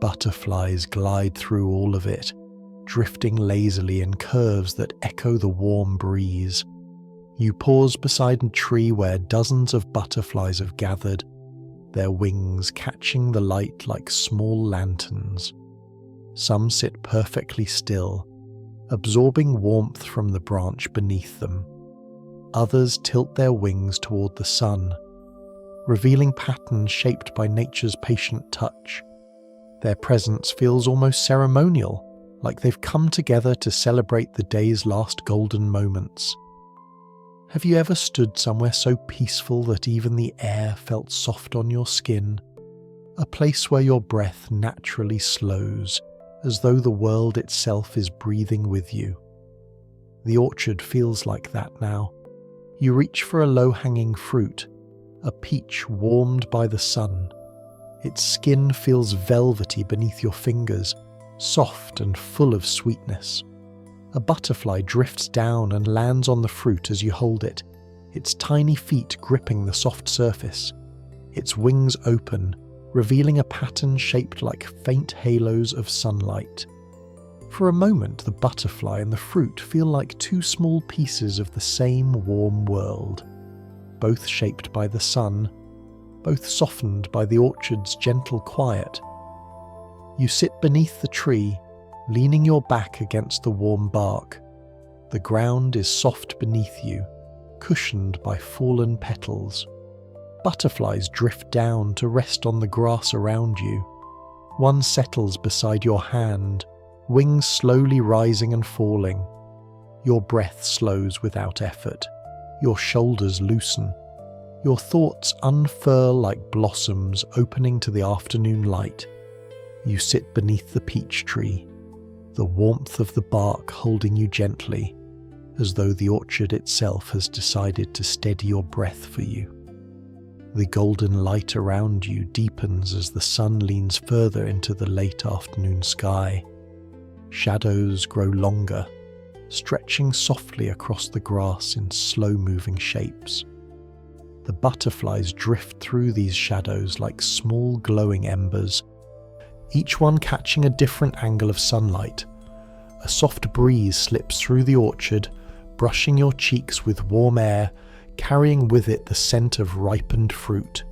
Butterflies glide through all of it, drifting lazily in curves that echo the warm breeze. You pause beside a tree where dozens of butterflies have gathered, their wings catching the light like small lanterns. Some sit perfectly still, absorbing warmth from the branch beneath them. Others tilt their wings toward the sun, revealing patterns shaped by nature's patient touch. Their presence feels almost ceremonial, like they've come together to celebrate the day's last golden moments. Have you ever stood somewhere so peaceful that even the air felt soft on your skin? A place where your breath naturally slows, as though the world itself is breathing with you. The orchard feels like that now. You reach for a low-hanging fruit, a peach warmed by the sun. Its skin feels velvety beneath your fingers, soft and full of sweetness. A butterfly drifts down and lands on the fruit as you hold it, its tiny feet gripping the soft surface. Its wings open, revealing a pattern shaped like faint halos of sunlight. For a moment, the butterfly and the fruit feel like two small pieces of the same warm world, both shaped by the sun, both softened by the orchard's gentle quiet. You sit beneath the tree, leaning your back against the warm bark. The ground is soft beneath you, cushioned by fallen petals. Butterflies drift down to rest on the grass around you. One settles beside your hand, wings slowly rising and falling. Your breath slows without effort. Your shoulders loosen. Your thoughts unfurl like blossoms opening to the afternoon light. You sit beneath the peach tree, the warmth of the bark holding you gently, as though the orchard itself has decided to steady your breath for you. The golden light around you deepens as the sun leans further into the late afternoon sky. Shadows grow longer, stretching softly across the grass in slow-moving shapes. The butterflies drift through these shadows like small glowing embers, each one catching a different angle of sunlight. A soft breeze slips through the orchard, brushing your cheeks with warm air, carrying with it the scent of ripened fruit.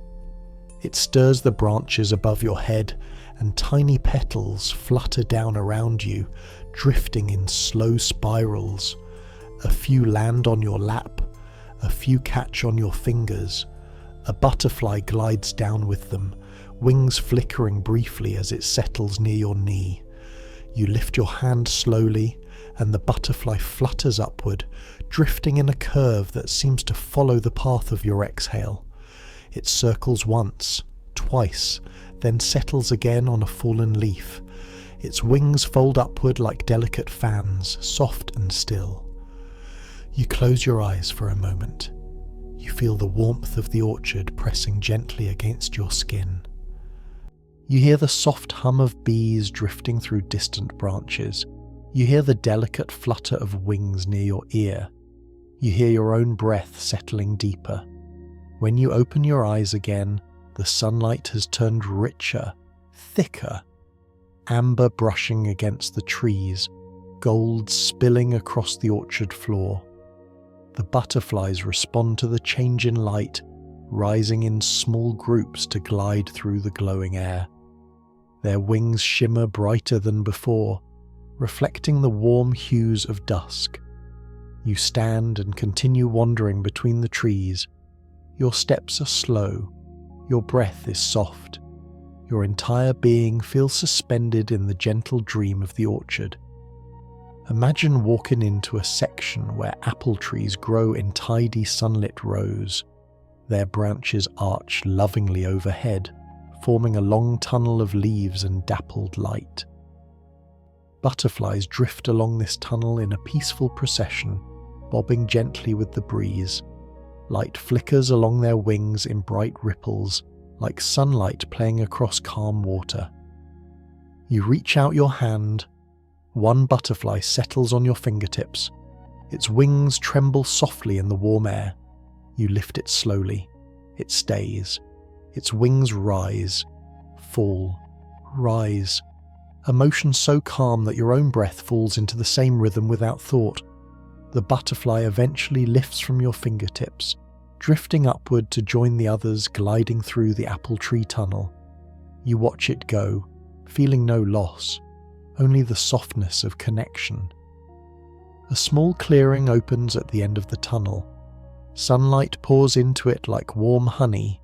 It stirs the branches above your head, and tiny petals flutter down around you, drifting in slow spirals. A few land on your lap, a few catch on your fingers. A butterfly glides down with them, wings flickering briefly as it settles near your knee. You lift your hand slowly, and the butterfly flutters upward, drifting in a curve that seems to follow the path of your exhale. It circles once, twice, then settles again on a fallen leaf. Its wings fold upward like delicate fans, soft and still. You close your eyes for a moment. You feel the warmth of the orchard pressing gently against your skin. You hear the soft hum of bees drifting through distant branches. You hear the delicate flutter of wings near your ear. You hear your own breath settling deeper. When you open your eyes again, the sunlight has turned richer, thicker, amber brushing against the trees, gold spilling across the orchard floor. The butterflies respond to the change in light, rising in small groups to glide through the glowing air. Their wings shimmer brighter than before, reflecting the warm hues of dusk. You stand and continue wandering between the trees. Your steps are slow. Your breath is soft. Your entire being feels suspended in the gentle dream of the orchard. Imagine walking into a section where apple trees grow in tidy sunlit rows. Their branches arch lovingly overhead, forming a long tunnel of leaves and dappled light. Butterflies drift along this tunnel in a peaceful procession, bobbing gently with the breeze. Light flickers along their wings in bright ripples, like sunlight playing across calm water. You reach out your hand. One butterfly settles on your fingertips. Its wings tremble softly in the warm air. You lift it slowly. It stays. Its wings rise, fall, rise. A motion so calm that your own breath falls into the same rhythm without thought. The butterfly eventually lifts from your fingertips, drifting upward to join the others gliding through the apple tree tunnel. You watch it go, feeling no loss, only the softness of connection. A small clearing opens at the end of the tunnel. Sunlight pours into it like warm honey.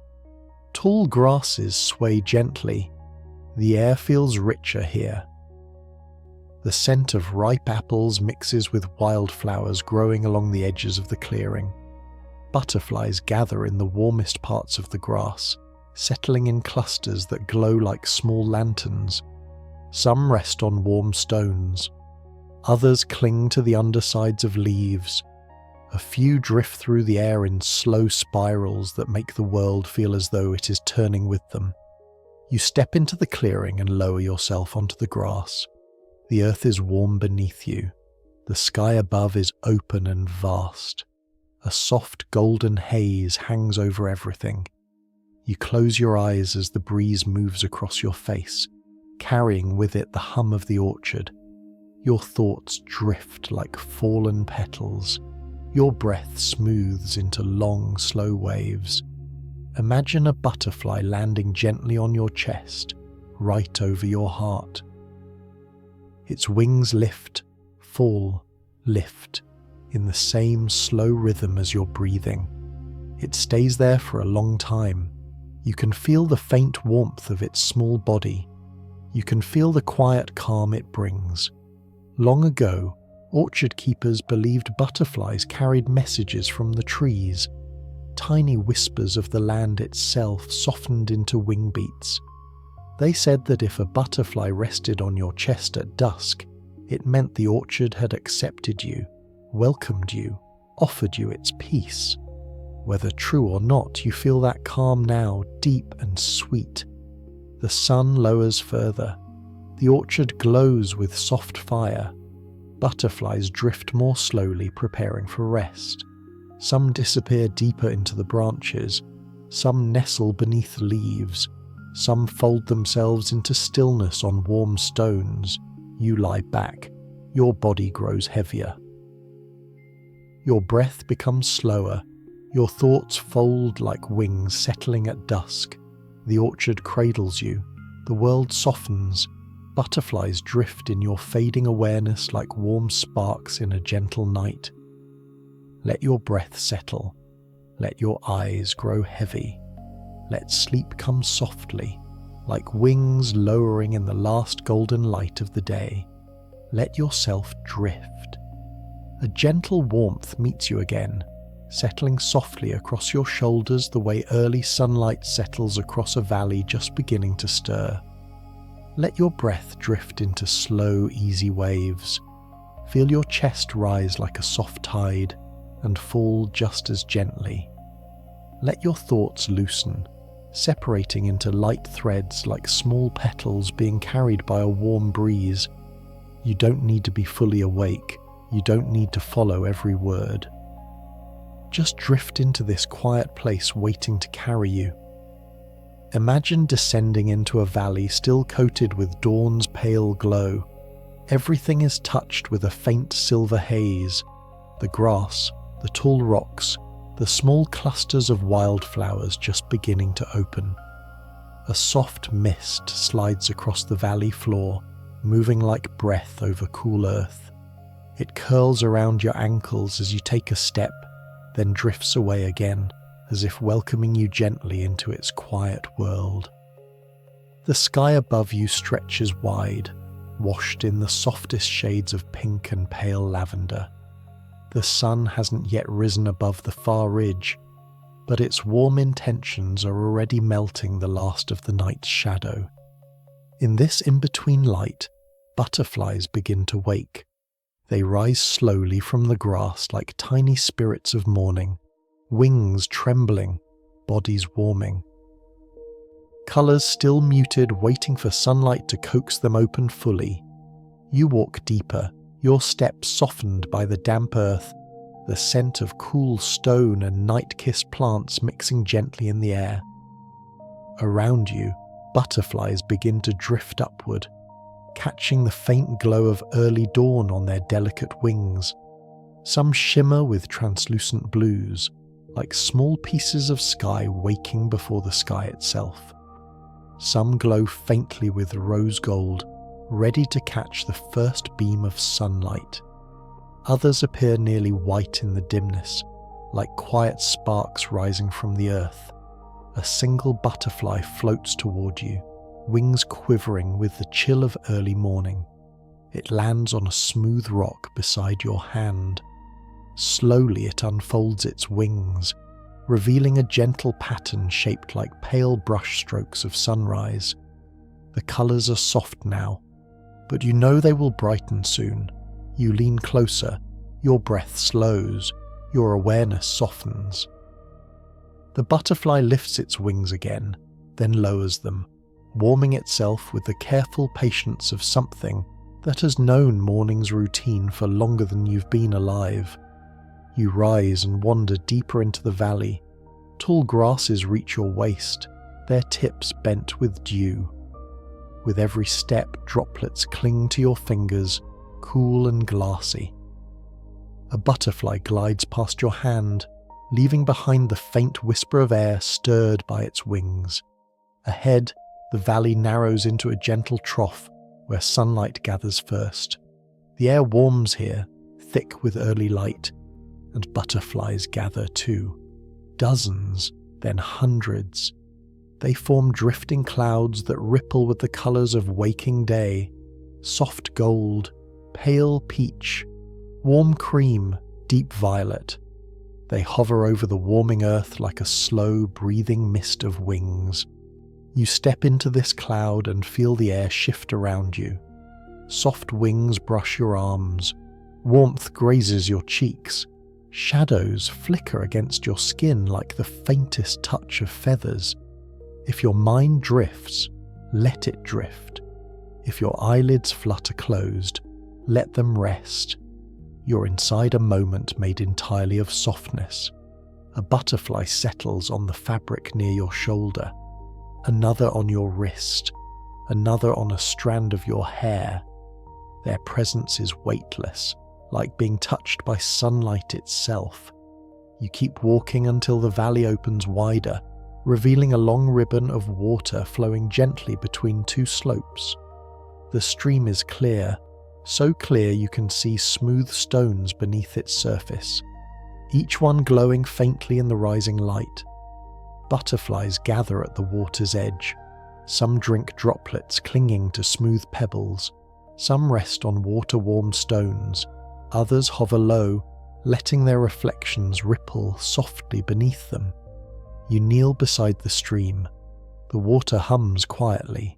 Tall grasses sway gently. The air feels richer here. The scent of ripe apples mixes with wildflowers growing along the edges of the clearing. Butterflies gather in the warmest parts of the grass, settling in clusters that glow like small lanterns. Some rest on warm stones. Others cling to the undersides of leaves. A few drift through the air in slow spirals that make the world feel as though it is turning with them. You step into the clearing and lower yourself onto the grass. The earth is warm beneath you. The sky above is open and vast. A soft golden haze hangs over everything. You close your eyes as the breeze moves across your face, carrying with it the hum of the orchard. Your thoughts drift like fallen petals. Your breath smooths into long, slow waves. Imagine a butterfly landing gently on your chest, right over your heart. Its wings lift, fall, lift, in the same slow rhythm as your breathing. It stays there for a long time. You can feel the faint warmth of its small body. You can feel the quiet calm it brings. Long ago, Orchard keepers believed butterflies carried messages from the trees, tiny whispers of the land itself softened into wing beats. They said that if a butterfly rested on your chest at dusk, it meant the orchard had accepted you, welcomed you, offered you its peace. Whether true or not, you feel that calm now, deep and sweet. The sun lowers further. The orchard glows with soft fire. Butterflies drift more slowly, preparing for rest. Some disappear deeper into the branches. Some nestle beneath leaves. Some fold themselves into stillness on warm stones. You lie back. Your body grows heavier. Your breath becomes slower. Your thoughts fold like wings settling at dusk. The orchard cradles you. The world softens. Butterflies drift in your fading awareness like warm sparks in a gentle night. Let your breath settle. Let your eyes grow heavy. Let sleep come softly, like wings lowering in the last golden light of the day. Let yourself drift. A gentle warmth meets you again, settling softly across your shoulders the way early sunlight settles across a valley just beginning to stir. Let your breath drift into slow, easy waves. Feel your chest rise like a soft tide and fall just as gently. Let your thoughts loosen, separating into light threads like small petals being carried by a warm breeze. You don't need to be fully awake. You don't need to follow every word. Just drift into this quiet place waiting to carry you. Imagine descending into a valley still coated with dawn's pale glow. Everything is touched with a faint silver haze. The grass, the tall rocks, the small clusters of wildflowers just beginning to open. A soft mist slides across the valley floor, moving like breath over cool earth. It curls around your ankles as you take a step, then drifts away again, as if welcoming you gently into its quiet world. The sky above you stretches wide, washed in the softest shades of pink and pale lavender. The sun hasn't yet risen above the far ridge, but its warm intentions are already melting the last of the night's shadow. In this in-between light, butterflies begin to wake. They rise slowly from the grass like tiny spirits of morning, wings trembling, bodies warming. Colours still muted, waiting for sunlight to coax them open fully. You walk deeper, your steps softened by the damp earth, the scent of cool stone and night-kissed plants mixing gently in the air. Around you, butterflies begin to drift upward, catching the faint glow of early dawn on their delicate wings. Some shimmer with translucent blues, like small pieces of sky waking before the sky itself. Some glow faintly with rose gold, ready to catch the first beam of sunlight. Others appear nearly white in the dimness, like quiet sparks rising from the earth. A single butterfly floats toward you, wings quivering with the chill of early morning. It lands on a smooth rock beside your hand. Slowly it unfolds its wings, revealing a gentle pattern shaped like pale brushstrokes of sunrise. The colours are soft now, but you know they will brighten soon. You lean closer, your breath slows, your awareness softens. The butterfly lifts its wings again, then lowers them, warming itself with the careful patience of something that has known morning's routine for longer than you've been alive. You rise and wander deeper into the valley. Tall grasses reach your waist, their tips bent with dew. With every step, droplets cling to your fingers, cool and glassy. A butterfly glides past your hand, leaving behind the faint whisper of air stirred by its wings. Ahead, the valley narrows into a gentle trough where sunlight gathers first. The air warms here, thick with early light, and butterflies gather too. Dozens, then hundreds. They form drifting clouds that ripple with the colours of waking day, soft gold, pale peach, Warm cream, deep violet. They hover over the warming earth like a slow, breathing mist of wings. You step into this cloud and feel the air shift around you. Soft wings brush your arms. Warmth grazes your cheeks. Shadows flicker against your skin like the faintest touch of feathers. If your mind drifts, let it drift. If your eyelids flutter closed, let them rest. You're inside a moment made entirely of softness. A butterfly settles on the fabric near your shoulder, another on your wrist, another on a strand of your hair. Their presence is weightless, like being touched by sunlight itself. You keep walking until the valley opens wider, revealing a long ribbon of water flowing gently between two slopes. The stream is clear, so clear you can see smooth stones beneath its surface, each one glowing faintly in the rising light. Butterflies gather at the water's edge. Some drink droplets clinging to smooth pebbles. Some rest on water-warmed stones. Others hover low, letting their reflections ripple softly beneath them. You kneel beside the stream. The water hums quietly.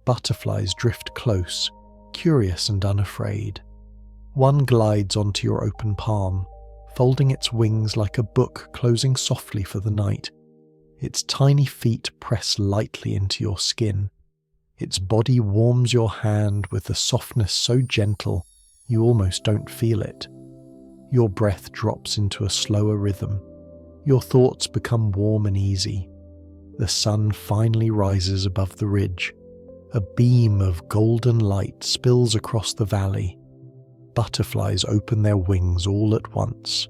Butterflies drift close, curious and unafraid. One glides onto your open palm, folding its wings like a book closing softly for the night. Its tiny feet press lightly into your skin. Its body warms your hand with a softness so gentle you almost don't feel it. Your breath drops into a slower rhythm. Your thoughts become warm and easy. The sun finally rises above the ridge. A beam of golden light spills across the valley. Butterflies open their wings all at once.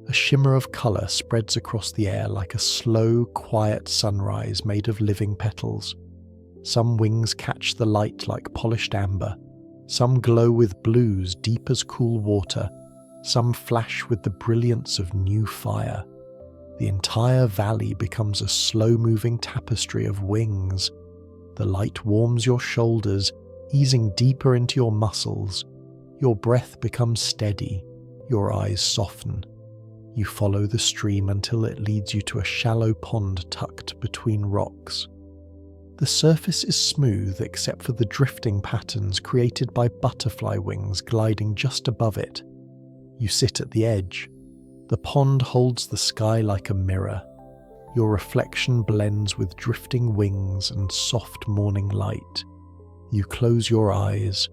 A shimmer of colour spreads across the air like a slow, quiet sunrise made of living petals. Some wings catch the light like polished amber. Some glow with blues deep as cool water. Some flash with the brilliance of new fire. The entire valley becomes a slow-moving tapestry of wings. The light warms your shoulders, easing deeper into your muscles. Your breath becomes steady. Your eyes soften. You follow the stream until it leads you to a shallow pond tucked between rocks. The surface is smooth except for the drifting patterns created by butterfly wings gliding just above it. You sit at the edge. The pond holds the sky like a mirror. Your reflection blends with drifting wings and soft morning light. You close your eyes.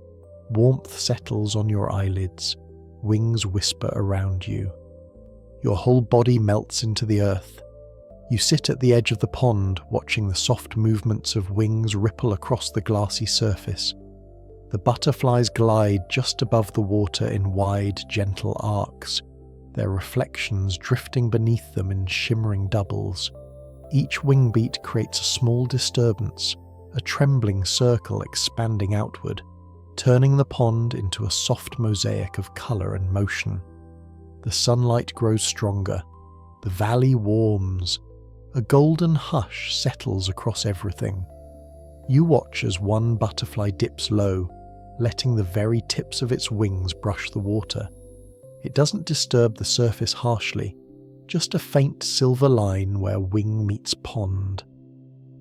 Warmth settles on your eyelids. Wings whisper around you. Your whole body melts into the earth. You sit at the edge of the pond, watching the soft movements of wings ripple across the glassy surface. The butterflies glide just above the water in wide, gentle arcs, their reflections drifting beneath them in shimmering doubles. Each wing beat creates a small disturbance, a trembling circle expanding outward, turning the pond into a soft mosaic of colour and motion. The sunlight grows stronger. The valley warms. A golden hush settles across everything. You watch as one butterfly dips low, letting the very tips of its wings brush the water. It doesn't disturb the surface harshly, just a faint silver line where wing meets pond.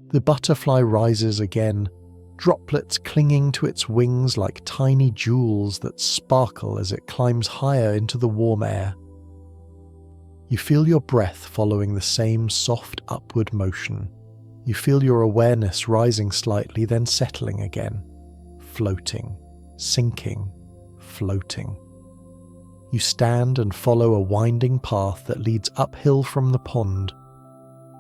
The butterfly rises again, droplets clinging to its wings like tiny jewels that sparkle as it climbs higher into the warm air. You feel your breath following the same soft upward motion. You feel your awareness rising slightly, then settling again, floating, sinking, floating. You stand and follow a winding path that leads uphill from the pond.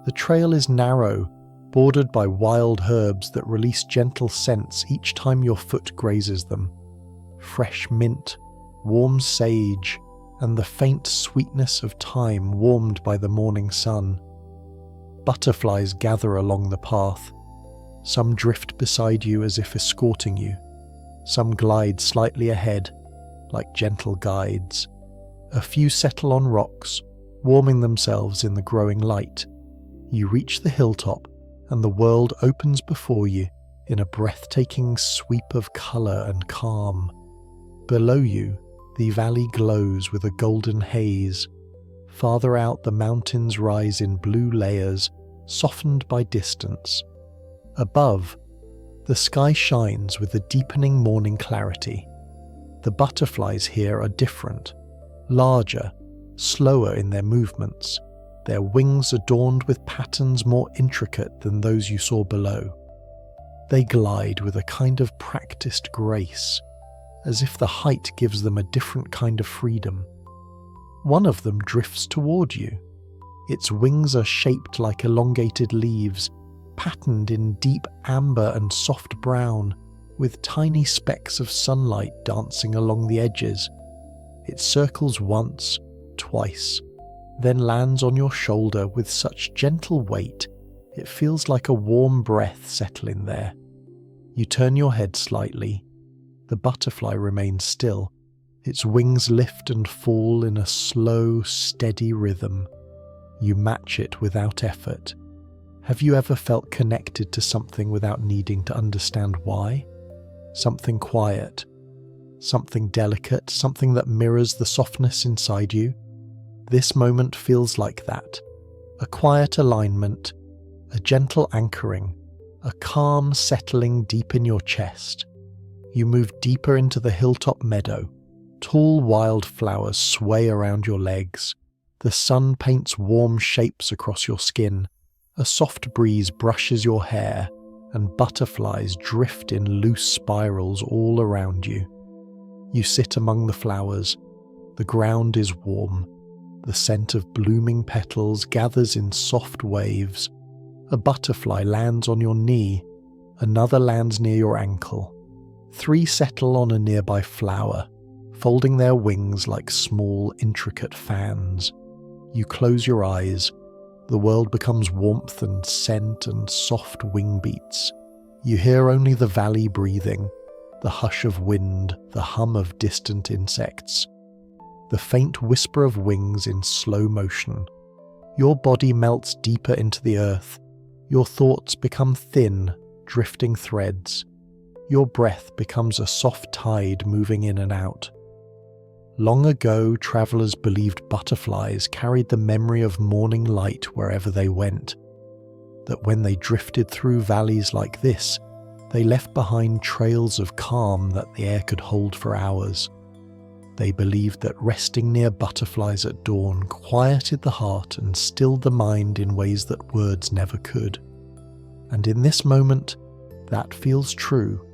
The trail is narrow, bordered by wild herbs that release gentle scents each time your foot grazes them. Fresh mint, warm sage, and the faint sweetness of thyme warmed by the morning sun. Butterflies gather along the path. Some drift beside you as if escorting you. Some glide slightly ahead, like gentle guides. A few settle on rocks, warming themselves in the growing light. You reach the hilltop, and the world opens before you in a breathtaking sweep of colour and calm. Below you, The valley glows with a golden haze. Farther out, the mountains rise in blue layers, softened by distance. Above, the sky shines with a deepening morning clarity. The butterflies here are different, larger, slower in their movements, their wings adorned with patterns more intricate than those you saw below. They glide with a kind of practiced grace, as if the height gives them a different kind of freedom. One of them drifts toward you. Its wings are shaped like elongated leaves, patterned in deep amber and soft brown, with tiny specks of sunlight dancing along the edges. It circles once, twice, then lands on your shoulder with such gentle weight it feels like a warm breath settling there. You turn your head slightly. The butterfly remains still. Its wings lift and fall in a slow, steady rhythm. You match it without effort. Have you ever felt connected to something without needing to understand why? Something quiet, something delicate, something that mirrors the softness inside you? This moment feels like that. A quiet alignment, a gentle anchoring, a calm settling deep in your chest. You move deeper into the hilltop meadow. Tall wildflowers sway around your legs. The sun paints warm shapes across your skin. A soft breeze brushes your hair, and butterflies drift in loose spirals all around you. You sit among the flowers. The ground is warm. The scent of blooming petals gathers in soft waves. A butterfly lands on your knee. Another lands near your ankle. 3 settle on a nearby flower, folding their wings like small, intricate fans. You close your eyes. The world becomes warmth and scent and soft wing beats. You hear only the valley breathing, the hush of wind, the hum of distant insects, the faint whisper of wings in slow motion. Your body melts deeper into the earth. Your thoughts become thin, drifting threads. Your breath becomes a soft tide moving in and out. Long ago, travelers believed butterflies carried the memory of morning light wherever they went, that when they drifted through valleys like this, they left behind trails of calm that the air could hold for hours. They believed that resting near butterflies at dawn quieted the heart and stilled the mind in ways that words never could. And in this moment, that feels true.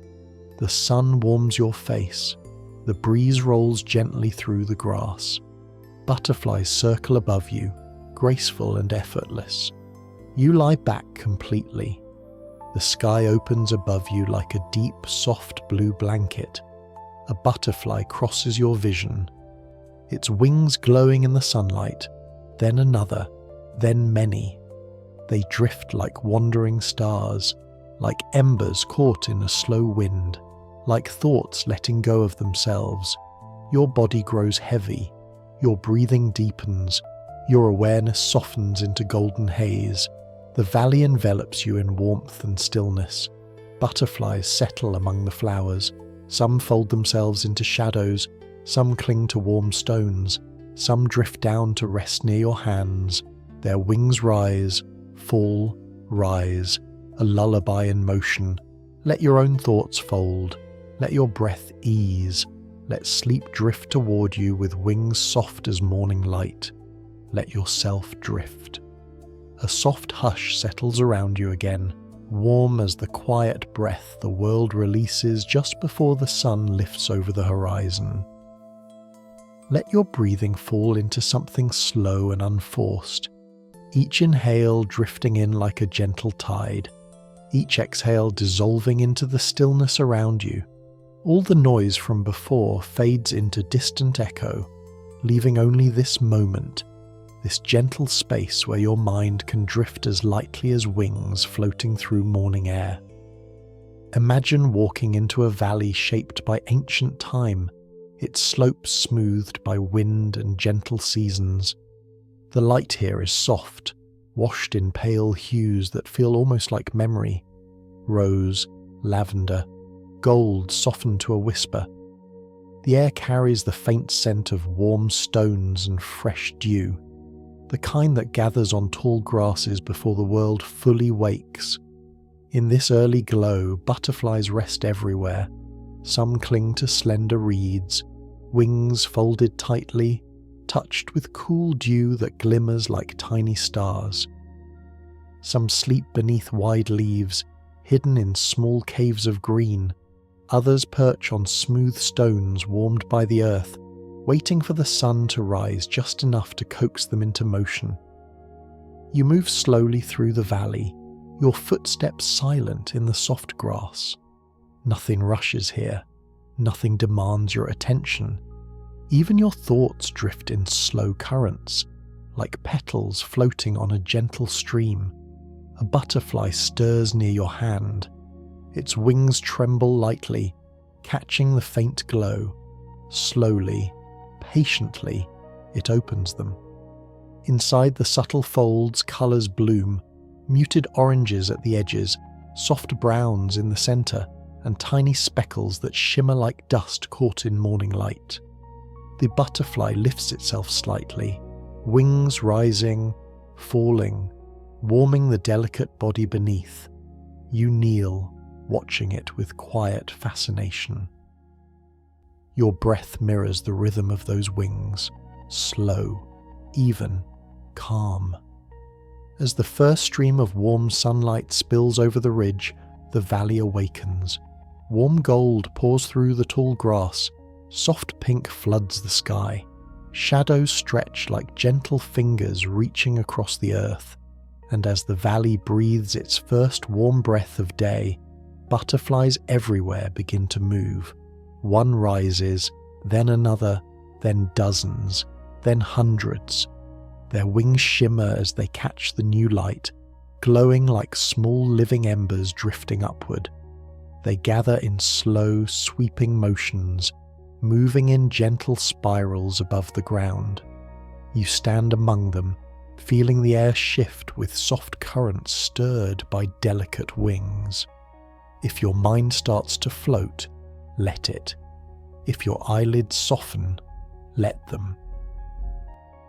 The sun warms your face. The breeze rolls gently through the grass. Butterflies circle above you, graceful and effortless. You lie back completely. The sky opens above you like a deep, soft blue blanket. A butterfly crosses your vision, its wings glowing in the sunlight, then another, then many. They drift like wandering stars, like embers caught in a slow wind, like thoughts letting go of themselves. Your body grows heavy, your breathing deepens, your awareness softens into golden haze. The valley envelops you in warmth and stillness. Butterflies settle among the flowers. Some fold themselves into shadows, some cling to warm stones, some drift down to rest near your hands. Their wings rise, fall, rise, a lullaby in motion. Let your own thoughts fold. Let your breath ease. Let sleep drift toward you with wings soft as morning light. Let yourself drift. A soft hush settles around you again, warm as the quiet breath the world releases just before the sun lifts over the horizon. Let your breathing fall into something slow and unforced, each inhale drifting in like a gentle tide, each exhale dissolving into the stillness around you. All the noise from before fades into distant echo, leaving only this moment, this gentle space where your mind can drift as lightly as wings floating through morning air. Imagine walking into a valley shaped by ancient time, its slopes smoothed by wind and gentle seasons. The light here is soft, washed in pale hues that feel almost like memory. Rose, lavender, gold softened to a whisper. The air carries the faint scent of warm stones and fresh dew, the kind that gathers on tall grasses before the world fully wakes. In this early glow, butterflies rest everywhere. Some cling to slender reeds, wings folded tightly, touched with cool dew that glimmers like tiny stars. Some sleep beneath wide leaves, hidden in small caves of green. Others perch on smooth stones warmed by the earth, waiting for the sun to rise just enough to coax them into motion. You move slowly through the valley, your footsteps silent in the soft grass. Nothing rushes here, nothing demands your attention. Even your thoughts drift in slow currents, like petals floating on a gentle stream. A butterfly stirs near your hand. Its wings tremble lightly, catching the faint glow. Slowly, patiently, it opens them. Inside the subtle folds, colours bloom, muted oranges at the edges, soft browns in the centre, and tiny speckles that shimmer like dust caught in morning light. The butterfly lifts itself slightly, wings rising, falling, warming the delicate body beneath. You kneel, watching it with quiet fascination. Your breath mirrors the rhythm of those wings, slow, even, calm. As the first stream of warm sunlight spills over the ridge, the valley awakens. Warm gold pours through the tall grass, soft pink floods the sky. Shadows stretch like gentle fingers reaching across the earth, and as the valley breathes its first warm breath of day, butterflies everywhere begin to move. One rises, then another, then dozens, then hundreds. Their wings shimmer as they catch the new light, glowing like small living embers drifting upward. They gather in slow, sweeping motions, moving in gentle spirals above the ground. You stand among them, feeling the air shift with soft currents stirred by delicate wings. If your mind starts to float, let it. If your eyelids soften, let them.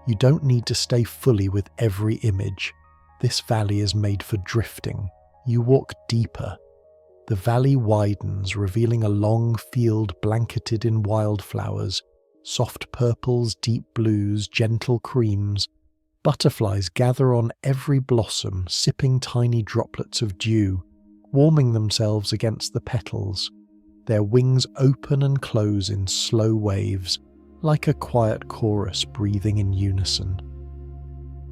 You don't need to stay fully with every image. This valley is made for drifting. You walk deeper. The valley widens, revealing a long field blanketed in wildflowers, soft purples, deep blues, gentle creams. Butterflies gather on every blossom, sipping tiny droplets of dew, warming themselves against the petals. Their wings open and close in slow waves, like a quiet chorus breathing in unison.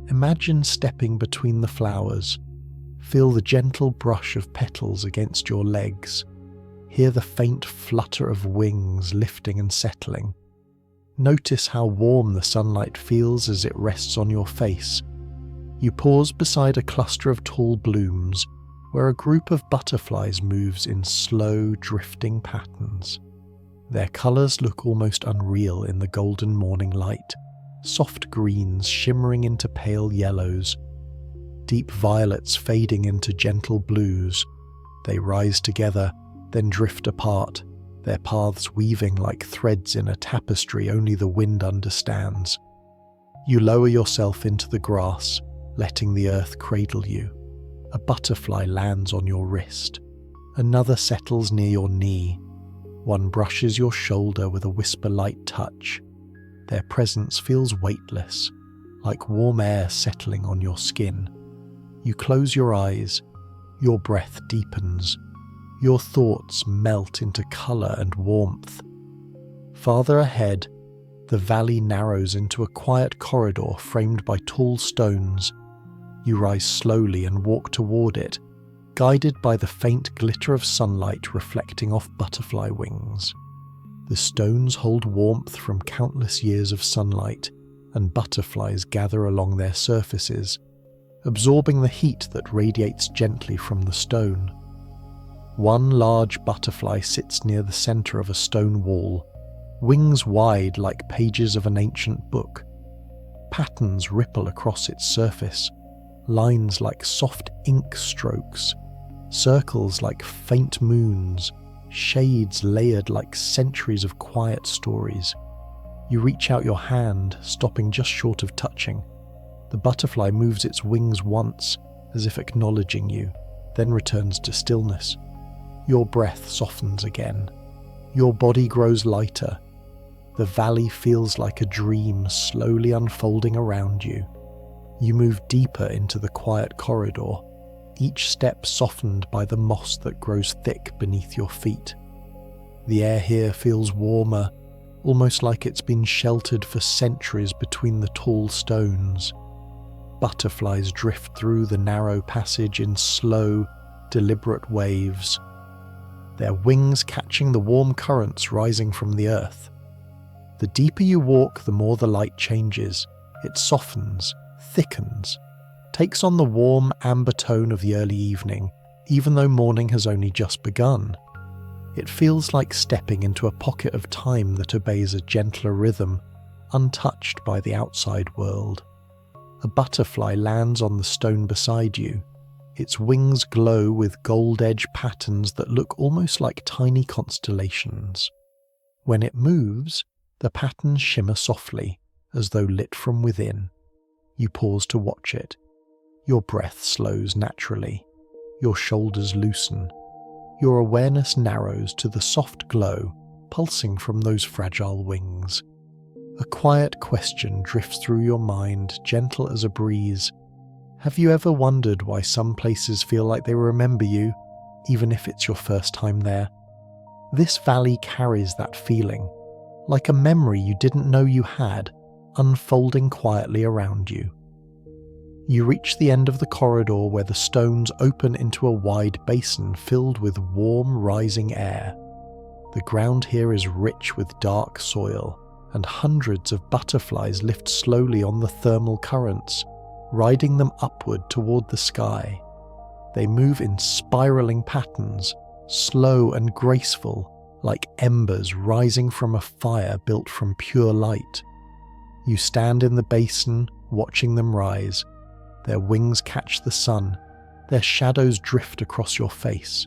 Imagine stepping between the flowers. Feel the gentle brush of petals against your legs. Hear the faint flutter of wings lifting and settling. Notice how warm the sunlight feels as it rests on your face. You pause beside a cluster of tall blooms, where a group of butterflies moves in slow, drifting patterns. Their colours look almost unreal in the golden morning light, soft greens shimmering into pale yellows, deep violets fading into gentle blues. They rise together, then drift apart, their paths weaving like threads in a tapestry only the wind understands. You lower yourself into the grass, letting the earth cradle you. A butterfly lands on your wrist. Another settles near your knee. One brushes your shoulder with a whisper-light touch. Their presence feels weightless, like warm air settling on your skin. You close your eyes. Your breath deepens. Your thoughts melt into colour and warmth. Farther ahead, the valley narrows into a quiet corridor framed by tall stones. You rise slowly and walk toward it, guided by the faint glitter of sunlight reflecting off butterfly wings. The stones hold warmth from countless years of sunlight, and butterflies gather along their surfaces, absorbing the heat that radiates gently from the stone. One large butterfly sits near the centre of a stone wall, wings wide like pages of an ancient book. Patterns ripple across its surface, lines like soft ink strokes, circles like faint moons, shades layered like centuries of quiet stories. You reach out your hand, stopping just short of touching. The butterfly moves its wings once, as if acknowledging you, then returns to stillness. Your breath softens again. Your body grows lighter. The valley feels like a dream slowly unfolding around you. You move deeper into the quiet corridor, each step softened by the moss that grows thick beneath your feet. The air here feels warmer, almost like it's been sheltered for centuries between the tall stones. Butterflies drift through the narrow passage in slow, deliberate waves, their wings catching the warm currents rising from the earth. The deeper you walk, the more the light changes. It softens, thickens, takes on the warm amber tone of the early evening, even though morning has only just begun. It feels like stepping into a pocket of time that obeys a gentler rhythm, untouched by the outside world. A butterfly lands on the stone beside you. Its wings glow with gold-edge patterns that look almost like tiny constellations. When it moves, the patterns shimmer softly, as though lit from within. You pause to watch it. Your breath slows naturally. Your shoulders loosen. Your awareness narrows to the soft glow pulsing from those fragile wings. A quiet question drifts through your mind, gentle as a breeze. Have you ever wondered why some places feel like they remember you, even if it's your first time there? This valley carries that feeling, like a memory you didn't know you had, unfolding quietly around you. You reach the end of the corridor where the stones open into a wide basin filled with warm, rising air. The ground here is rich with dark soil, and hundreds of butterflies lift slowly on the thermal currents, riding them upward toward the sky. They move in spiraling patterns, slow and graceful, like embers rising from a fire built from pure light. You stand in the basin, watching them rise. Their wings catch the sun. Their shadows drift across your face.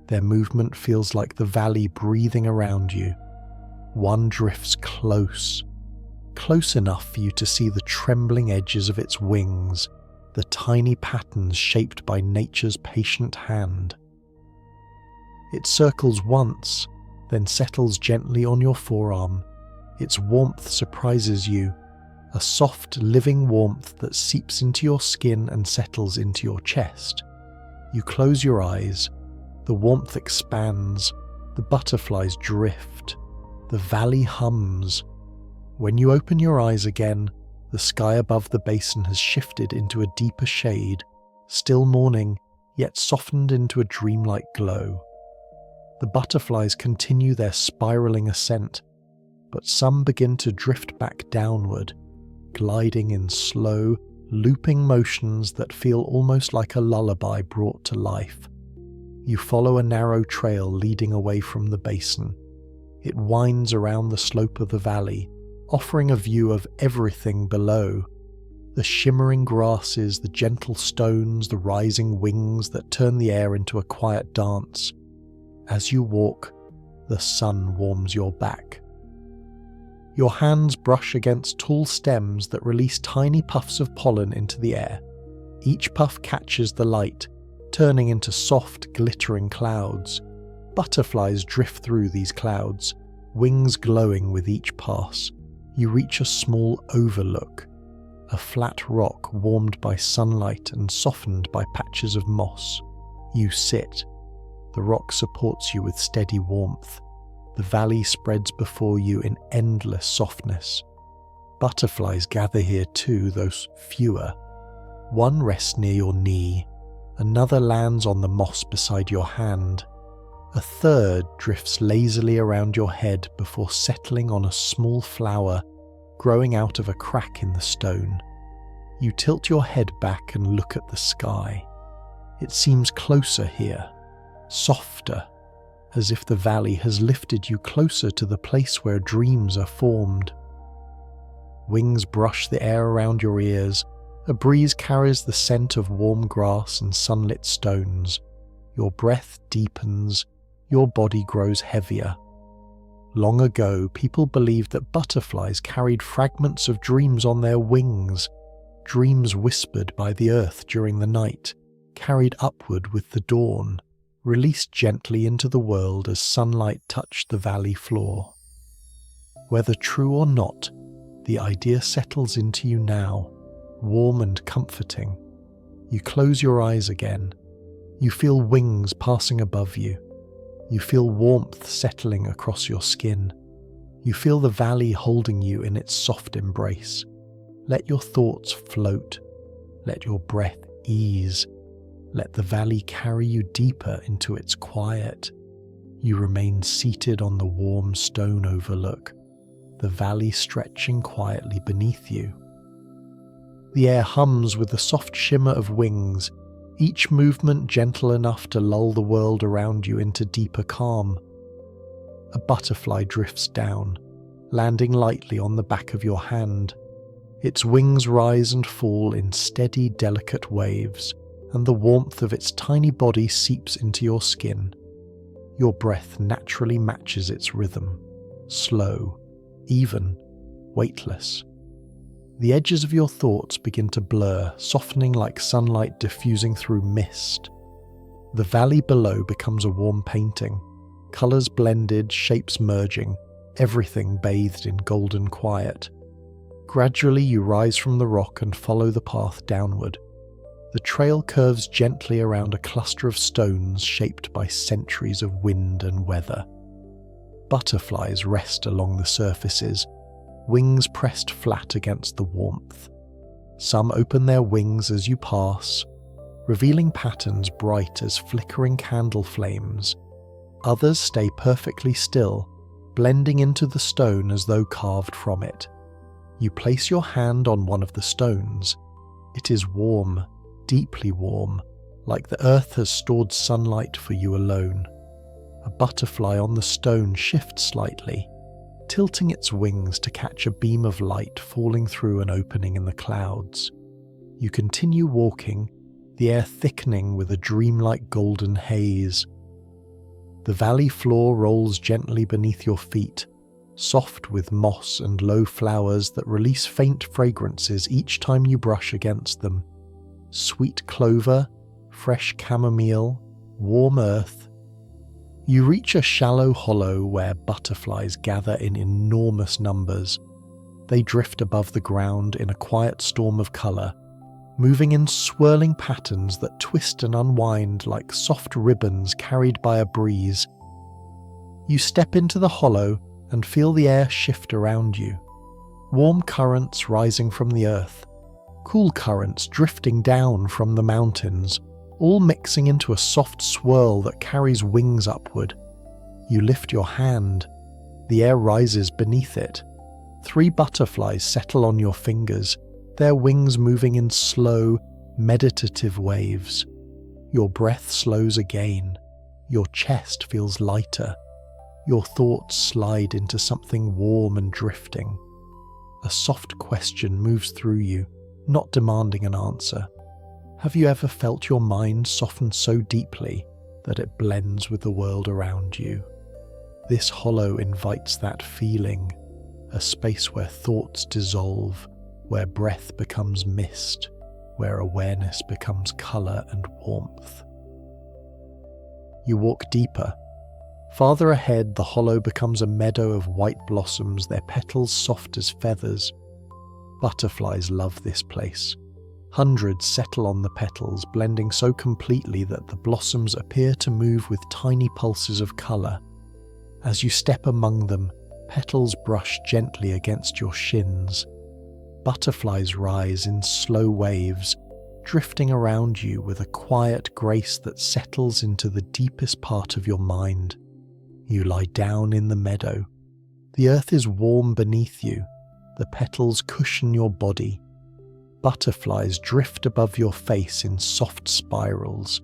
Their movement feels like the valley breathing around you. One drifts close enough for you to see the trembling edges of its wings, the tiny patterns shaped by nature's patient hand. It circles once, then settles gently on your forearm. Its warmth surprises you, a soft, living warmth that seeps into your skin and settles into your chest. You close your eyes. The warmth expands. The butterflies drift. The valley hums. When you open your eyes again, the sky above the basin has shifted into a deeper shade, still morning, yet softened into a dreamlike glow. The butterflies continue their spiraling ascent, but some begin to drift back downward, gliding in slow, looping motions that feel almost like a lullaby brought to life. You follow a narrow trail leading away from the basin. It winds around the slope of the valley, offering a view of everything below. The shimmering grasses, the gentle stones, the rising wings that turn the air into a quiet dance. As you walk, the sun warms your back. Your hands brush against tall stems that release tiny puffs of pollen into the air. Each puff catches the light, turning into soft, glittering clouds. Butterflies drift through these clouds, wings glowing with each pass. You reach a small overlook, a flat rock warmed by sunlight and softened by patches of moss. You sit. The rock supports you with steady warmth. The valley spreads before you in endless softness. Butterflies gather here too, though fewer. One rests near your knee. Another lands on the moss beside your hand. A third drifts lazily around your head before settling on a small flower growing out of a crack in the stone. You tilt your head back and look at the sky. It seems closer here, softer, as if the valley has lifted you closer to the place where dreams are formed. Wings brush the air around your ears. A breeze carries the scent of warm grass and sunlit stones. Your breath deepens. your body grows heavier. Long ago, people believed that butterflies carried fragments of dreams on their wings, dreams whispered by the earth during the night, carried upward with the dawn, released gently into the world as sunlight touched the valley floor. Whether true or not, the idea settles into you now, warm and comforting. You close your eyes again. You feel wings passing above you. You feel warmth settling across your skin. You feel the valley holding you in its soft embrace. Let your thoughts float. Let your breath ease. Let the valley carry you deeper into its quiet. You remain seated on the warm stone overlook, the valley stretching quietly beneath you. The air hums with the soft shimmer of wings, each movement gentle enough to lull the world around you into deeper calm. A butterfly drifts down, landing lightly on the back of your hand. Its wings rise and fall in steady, delicate waves, and the warmth of its tiny body seeps into your skin. Your breath naturally matches its rhythm, slow, even, weightless. The edges of your thoughts begin to blur, softening like sunlight diffusing through mist. The valley below becomes a warm painting, colours blended, shapes merging, everything bathed in golden quiet. Gradually you rise from the rock and follow the path downward. The trail curves gently around a cluster of stones shaped by centuries of wind and weather. Butterflies rest along the surfaces, wings pressed flat against the warmth. Some open their wings as you pass, revealing patterns bright as flickering candle flames. Others stay perfectly still, blending into the stone as though carved from it. You place your hand on one of the stones. It is warm, deeply warm, like the earth has stored sunlight for you alone. A butterfly on the stone shifts slightly, tilting its wings to catch a beam of light falling through an opening in the clouds. You continue walking, the air thickening with a dreamlike golden haze. The valley floor rolls gently beneath your feet, soft with moss and low flowers that release faint fragrances each time you brush against them. Sweet clover, fresh chamomile, warm earth. You reach a shallow hollow where butterflies gather in enormous numbers. They drift above the ground in a quiet storm of colour, moving in swirling patterns that twist and unwind like soft ribbons carried by a breeze. You step into the hollow and feel the air shift around you. Warm currents rising from the earth, cool currents drifting down from the mountains, all mixing into a soft swirl that carries wings upward. You lift your hand. The air rises beneath it. 3 butterflies settle on your fingers, their wings moving in slow, meditative waves. Your breath slows again. Your chest feels lighter. Your thoughts slide into something warm and drifting. A soft question moves through you, not demanding an answer. Have you ever felt your mind soften so deeply that it blends with the world around you? This hollow invites that feeling, a space where thoughts dissolve, where breath becomes mist, where awareness becomes colour and warmth. You walk deeper. Farther ahead, the hollow becomes a meadow of white blossoms, their petals soft as feathers. Butterflies love this place. Hundreds settle on the petals, blending so completely that the blossoms appear to move with tiny pulses of colour. As you step among them, petals brush gently against your shins. Butterflies rise in slow waves, drifting around you with a quiet grace that settles into the deepest part of your mind. You lie down in the meadow. The earth is warm beneath you. The petals cushion your body. Butterflies drift above your face in soft spirals.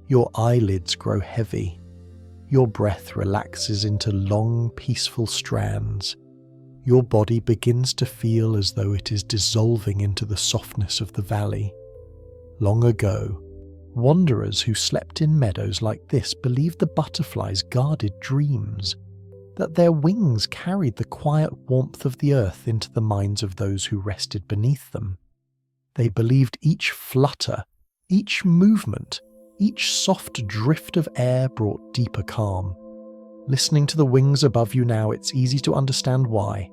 Your eyelids grow heavy. Your breath relaxes into long, peaceful strands. Your body begins to feel as though it is dissolving into the softness of the valley. Long ago, Wanderers who slept in meadows like this believed the butterflies guarded dreams, that their wings carried the quiet warmth of the earth into the minds of those who rested beneath them. They believed each flutter, each movement, each soft drift of air brought deeper calm. Listening to the wings above you now, it's easy to understand why.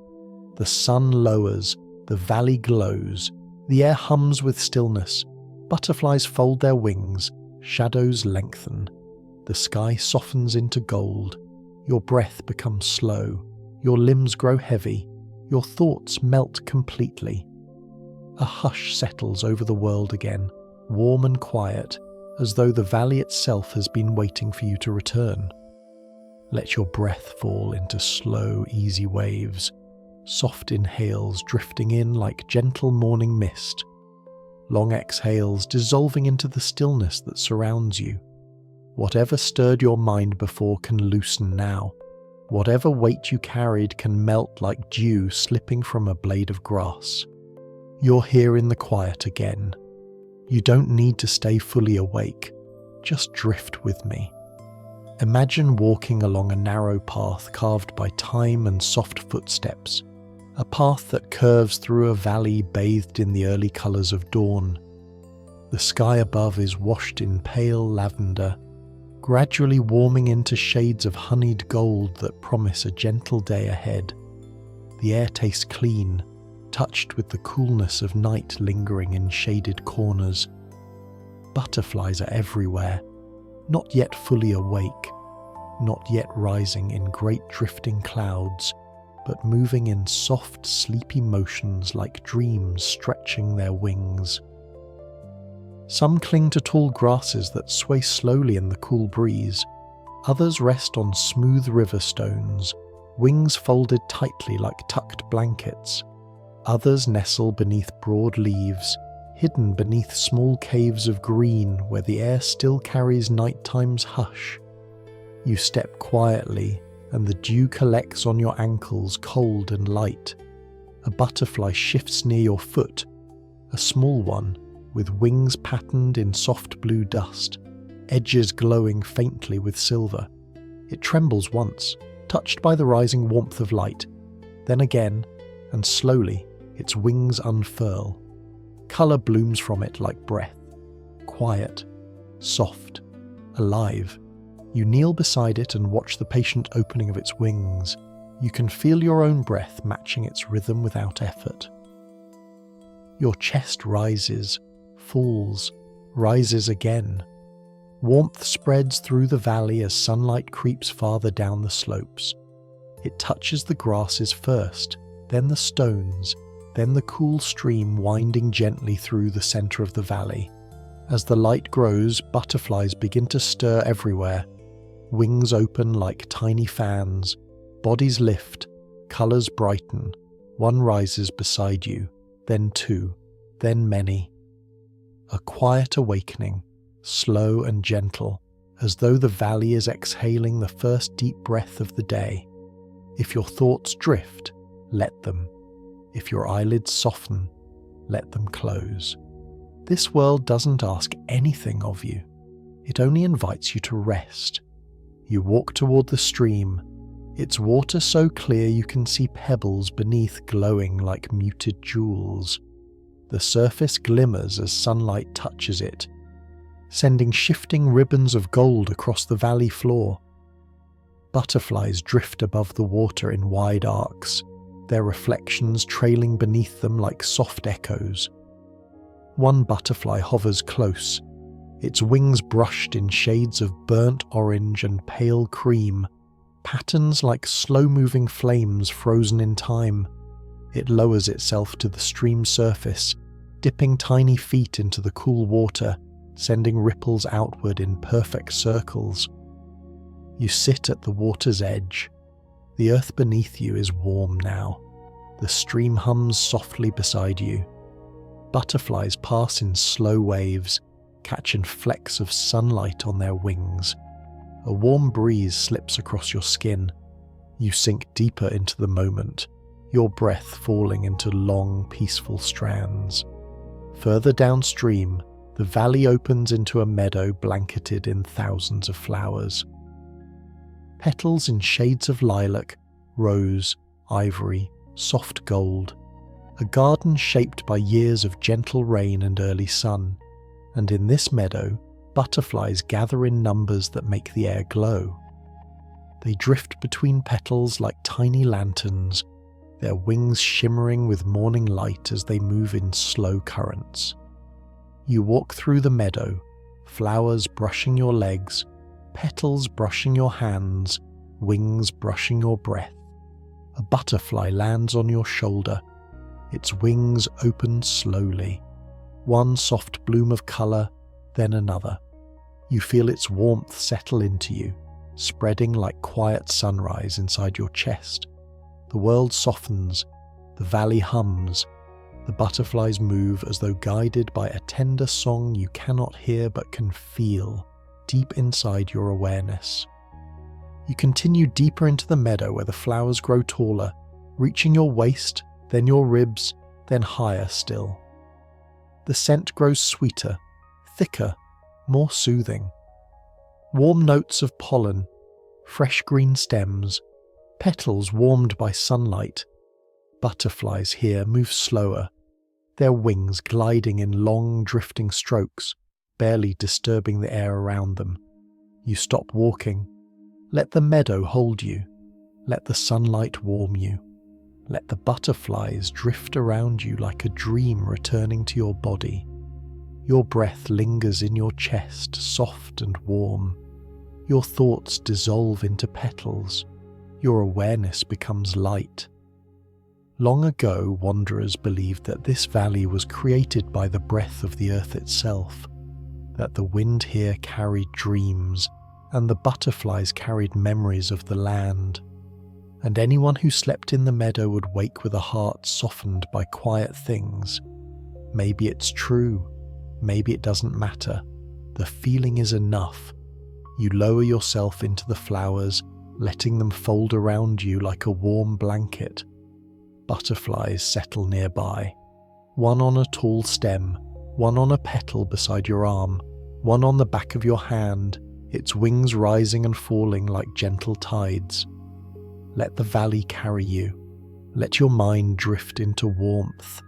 The sun lowers, the valley glows, the air hums with stillness. Butterflies fold their wings, shadows lengthen. The sky softens into gold. Your breath becomes slow. Your limbs grow heavy. Your thoughts melt completely. A hush settles over the world again, warm and quiet, as though the valley itself has been waiting for you to return. Let your breath fall into slow, easy waves, soft inhales drifting in like gentle morning mist, long exhales dissolving into the stillness that surrounds you. Whatever stirred your mind before can loosen now. Whatever weight you carried can melt like dew slipping from a blade of grass. You're here in the quiet again. You don't need to stay fully awake. Just drift with me. Imagine walking along a narrow path carved by time and soft footsteps, a path that curves through a valley bathed in the early colours of dawn. The sky above is washed in pale lavender, gradually warming into shades of honeyed gold that promise a gentle day ahead. The air tastes clean, touched with the coolness of night lingering in shaded corners. Butterflies are everywhere, not yet fully awake, not yet rising in great drifting clouds, but moving in soft, sleepy motions like dreams stretching their wings. Some cling to tall grasses that sway slowly in the cool breeze. Others rest on smooth river stones, wings folded tightly like tucked blankets. Others nestle beneath broad leaves, hidden beneath small caves of green where the air still carries nighttime's hush. You step quietly, and the dew collects on your ankles cold and light. A butterfly shifts near your foot, a small one, with wings patterned in soft blue dust, edges glowing faintly with silver. It trembles once, touched by the rising warmth of light, then again, and slowly, its wings unfurl. Colour blooms from it like breath, quiet, soft, alive. You kneel beside it and watch the patient opening of its wings. You can feel your own breath matching its rhythm without effort. Your chest rises, falls, rises again. Warmth spreads through the valley as sunlight creeps farther down the slopes. It touches the grasses first, then the stones, then the cool stream winding gently through the centre of the valley. As the light grows, butterflies begin to stir everywhere. Wings open like tiny fans, bodies lift, colours brighten. One rises beside you, then two, then many. A quiet awakening, slow and gentle, as though the valley is exhaling the first deep breath of the day. If your thoughts drift, let them. If your eyelids soften, let them close. This world doesn't ask anything of you. It only invites you to rest. You walk toward the stream, its water so clear you can see pebbles beneath glowing like muted jewels. The surface glimmers as sunlight touches it, sending shifting ribbons of gold across the valley floor. Butterflies drift above the water in wide arcs, their reflections trailing beneath them like soft echoes. One butterfly hovers close, its wings brushed in shades of burnt orange and pale cream, patterns like slow-moving flames frozen in time. It lowers itself to the stream surface, dipping tiny feet into the cool water, sending ripples outward in perfect circles. You sit at the water's edge. The earth beneath you is warm now. The stream hums softly beside you. Butterflies pass in slow waves, catching flecks of sunlight on their wings. A warm breeze slips across your skin. You sink deeper into the moment, your breath falling into long, peaceful strands. Further downstream, The valley opens into a meadow blanketed in thousands of flowers. Petals in shades of lilac, rose, ivory, soft gold. A garden shaped by years of gentle rain and early sun. And in this meadow, butterflies gather in numbers that make the air glow. They drift between petals like tiny lanterns, their wings shimmering with morning light as they move in slow currents. You walk through the meadow, flowers brushing your legs, petals brushing your hands, wings brushing your breath. A butterfly lands on your shoulder, its wings open slowly. One soft bloom of colour, then another. You feel its warmth settle into you, spreading like quiet sunrise inside your chest. The world softens, the valley hums, the butterflies move as though guided by a tender song you cannot hear but can feel deep inside your awareness. You continue deeper into the meadow where the flowers grow taller, reaching your waist, then your ribs, then higher still. The scent grows sweeter, thicker, more soothing. Warm notes of pollen, fresh green stems, petals warmed by sunlight. Butterflies here move slower, their wings gliding in long drifting strokes, barely disturbing the air around them. You stop walking. Let the meadow hold you. Let the sunlight warm you. Let the butterflies drift around you like a dream returning to your body. Your breath lingers in your chest, soft and warm. Your thoughts dissolve into petals. Your awareness becomes light. Long ago, wanderers believed that this valley was created by the breath of the earth itself, that the wind here carried dreams, and the butterflies carried memories of the land. And anyone who slept in the meadow would wake with a heart softened by quiet things. Maybe it's true, maybe it doesn't matter. The feeling is enough. You lower yourself into the flowers, letting them fold around you like a warm blanket. Butterflies settle nearby, one on a tall stem, one on a petal beside your arm, one on the back of your hand, its wings rising and falling like gentle tides. Let the valley carry you. Let your mind drift into warmth.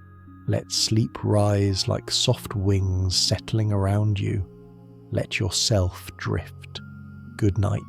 Let sleep rise like soft wings settling around you. Let yourself drift. Good night.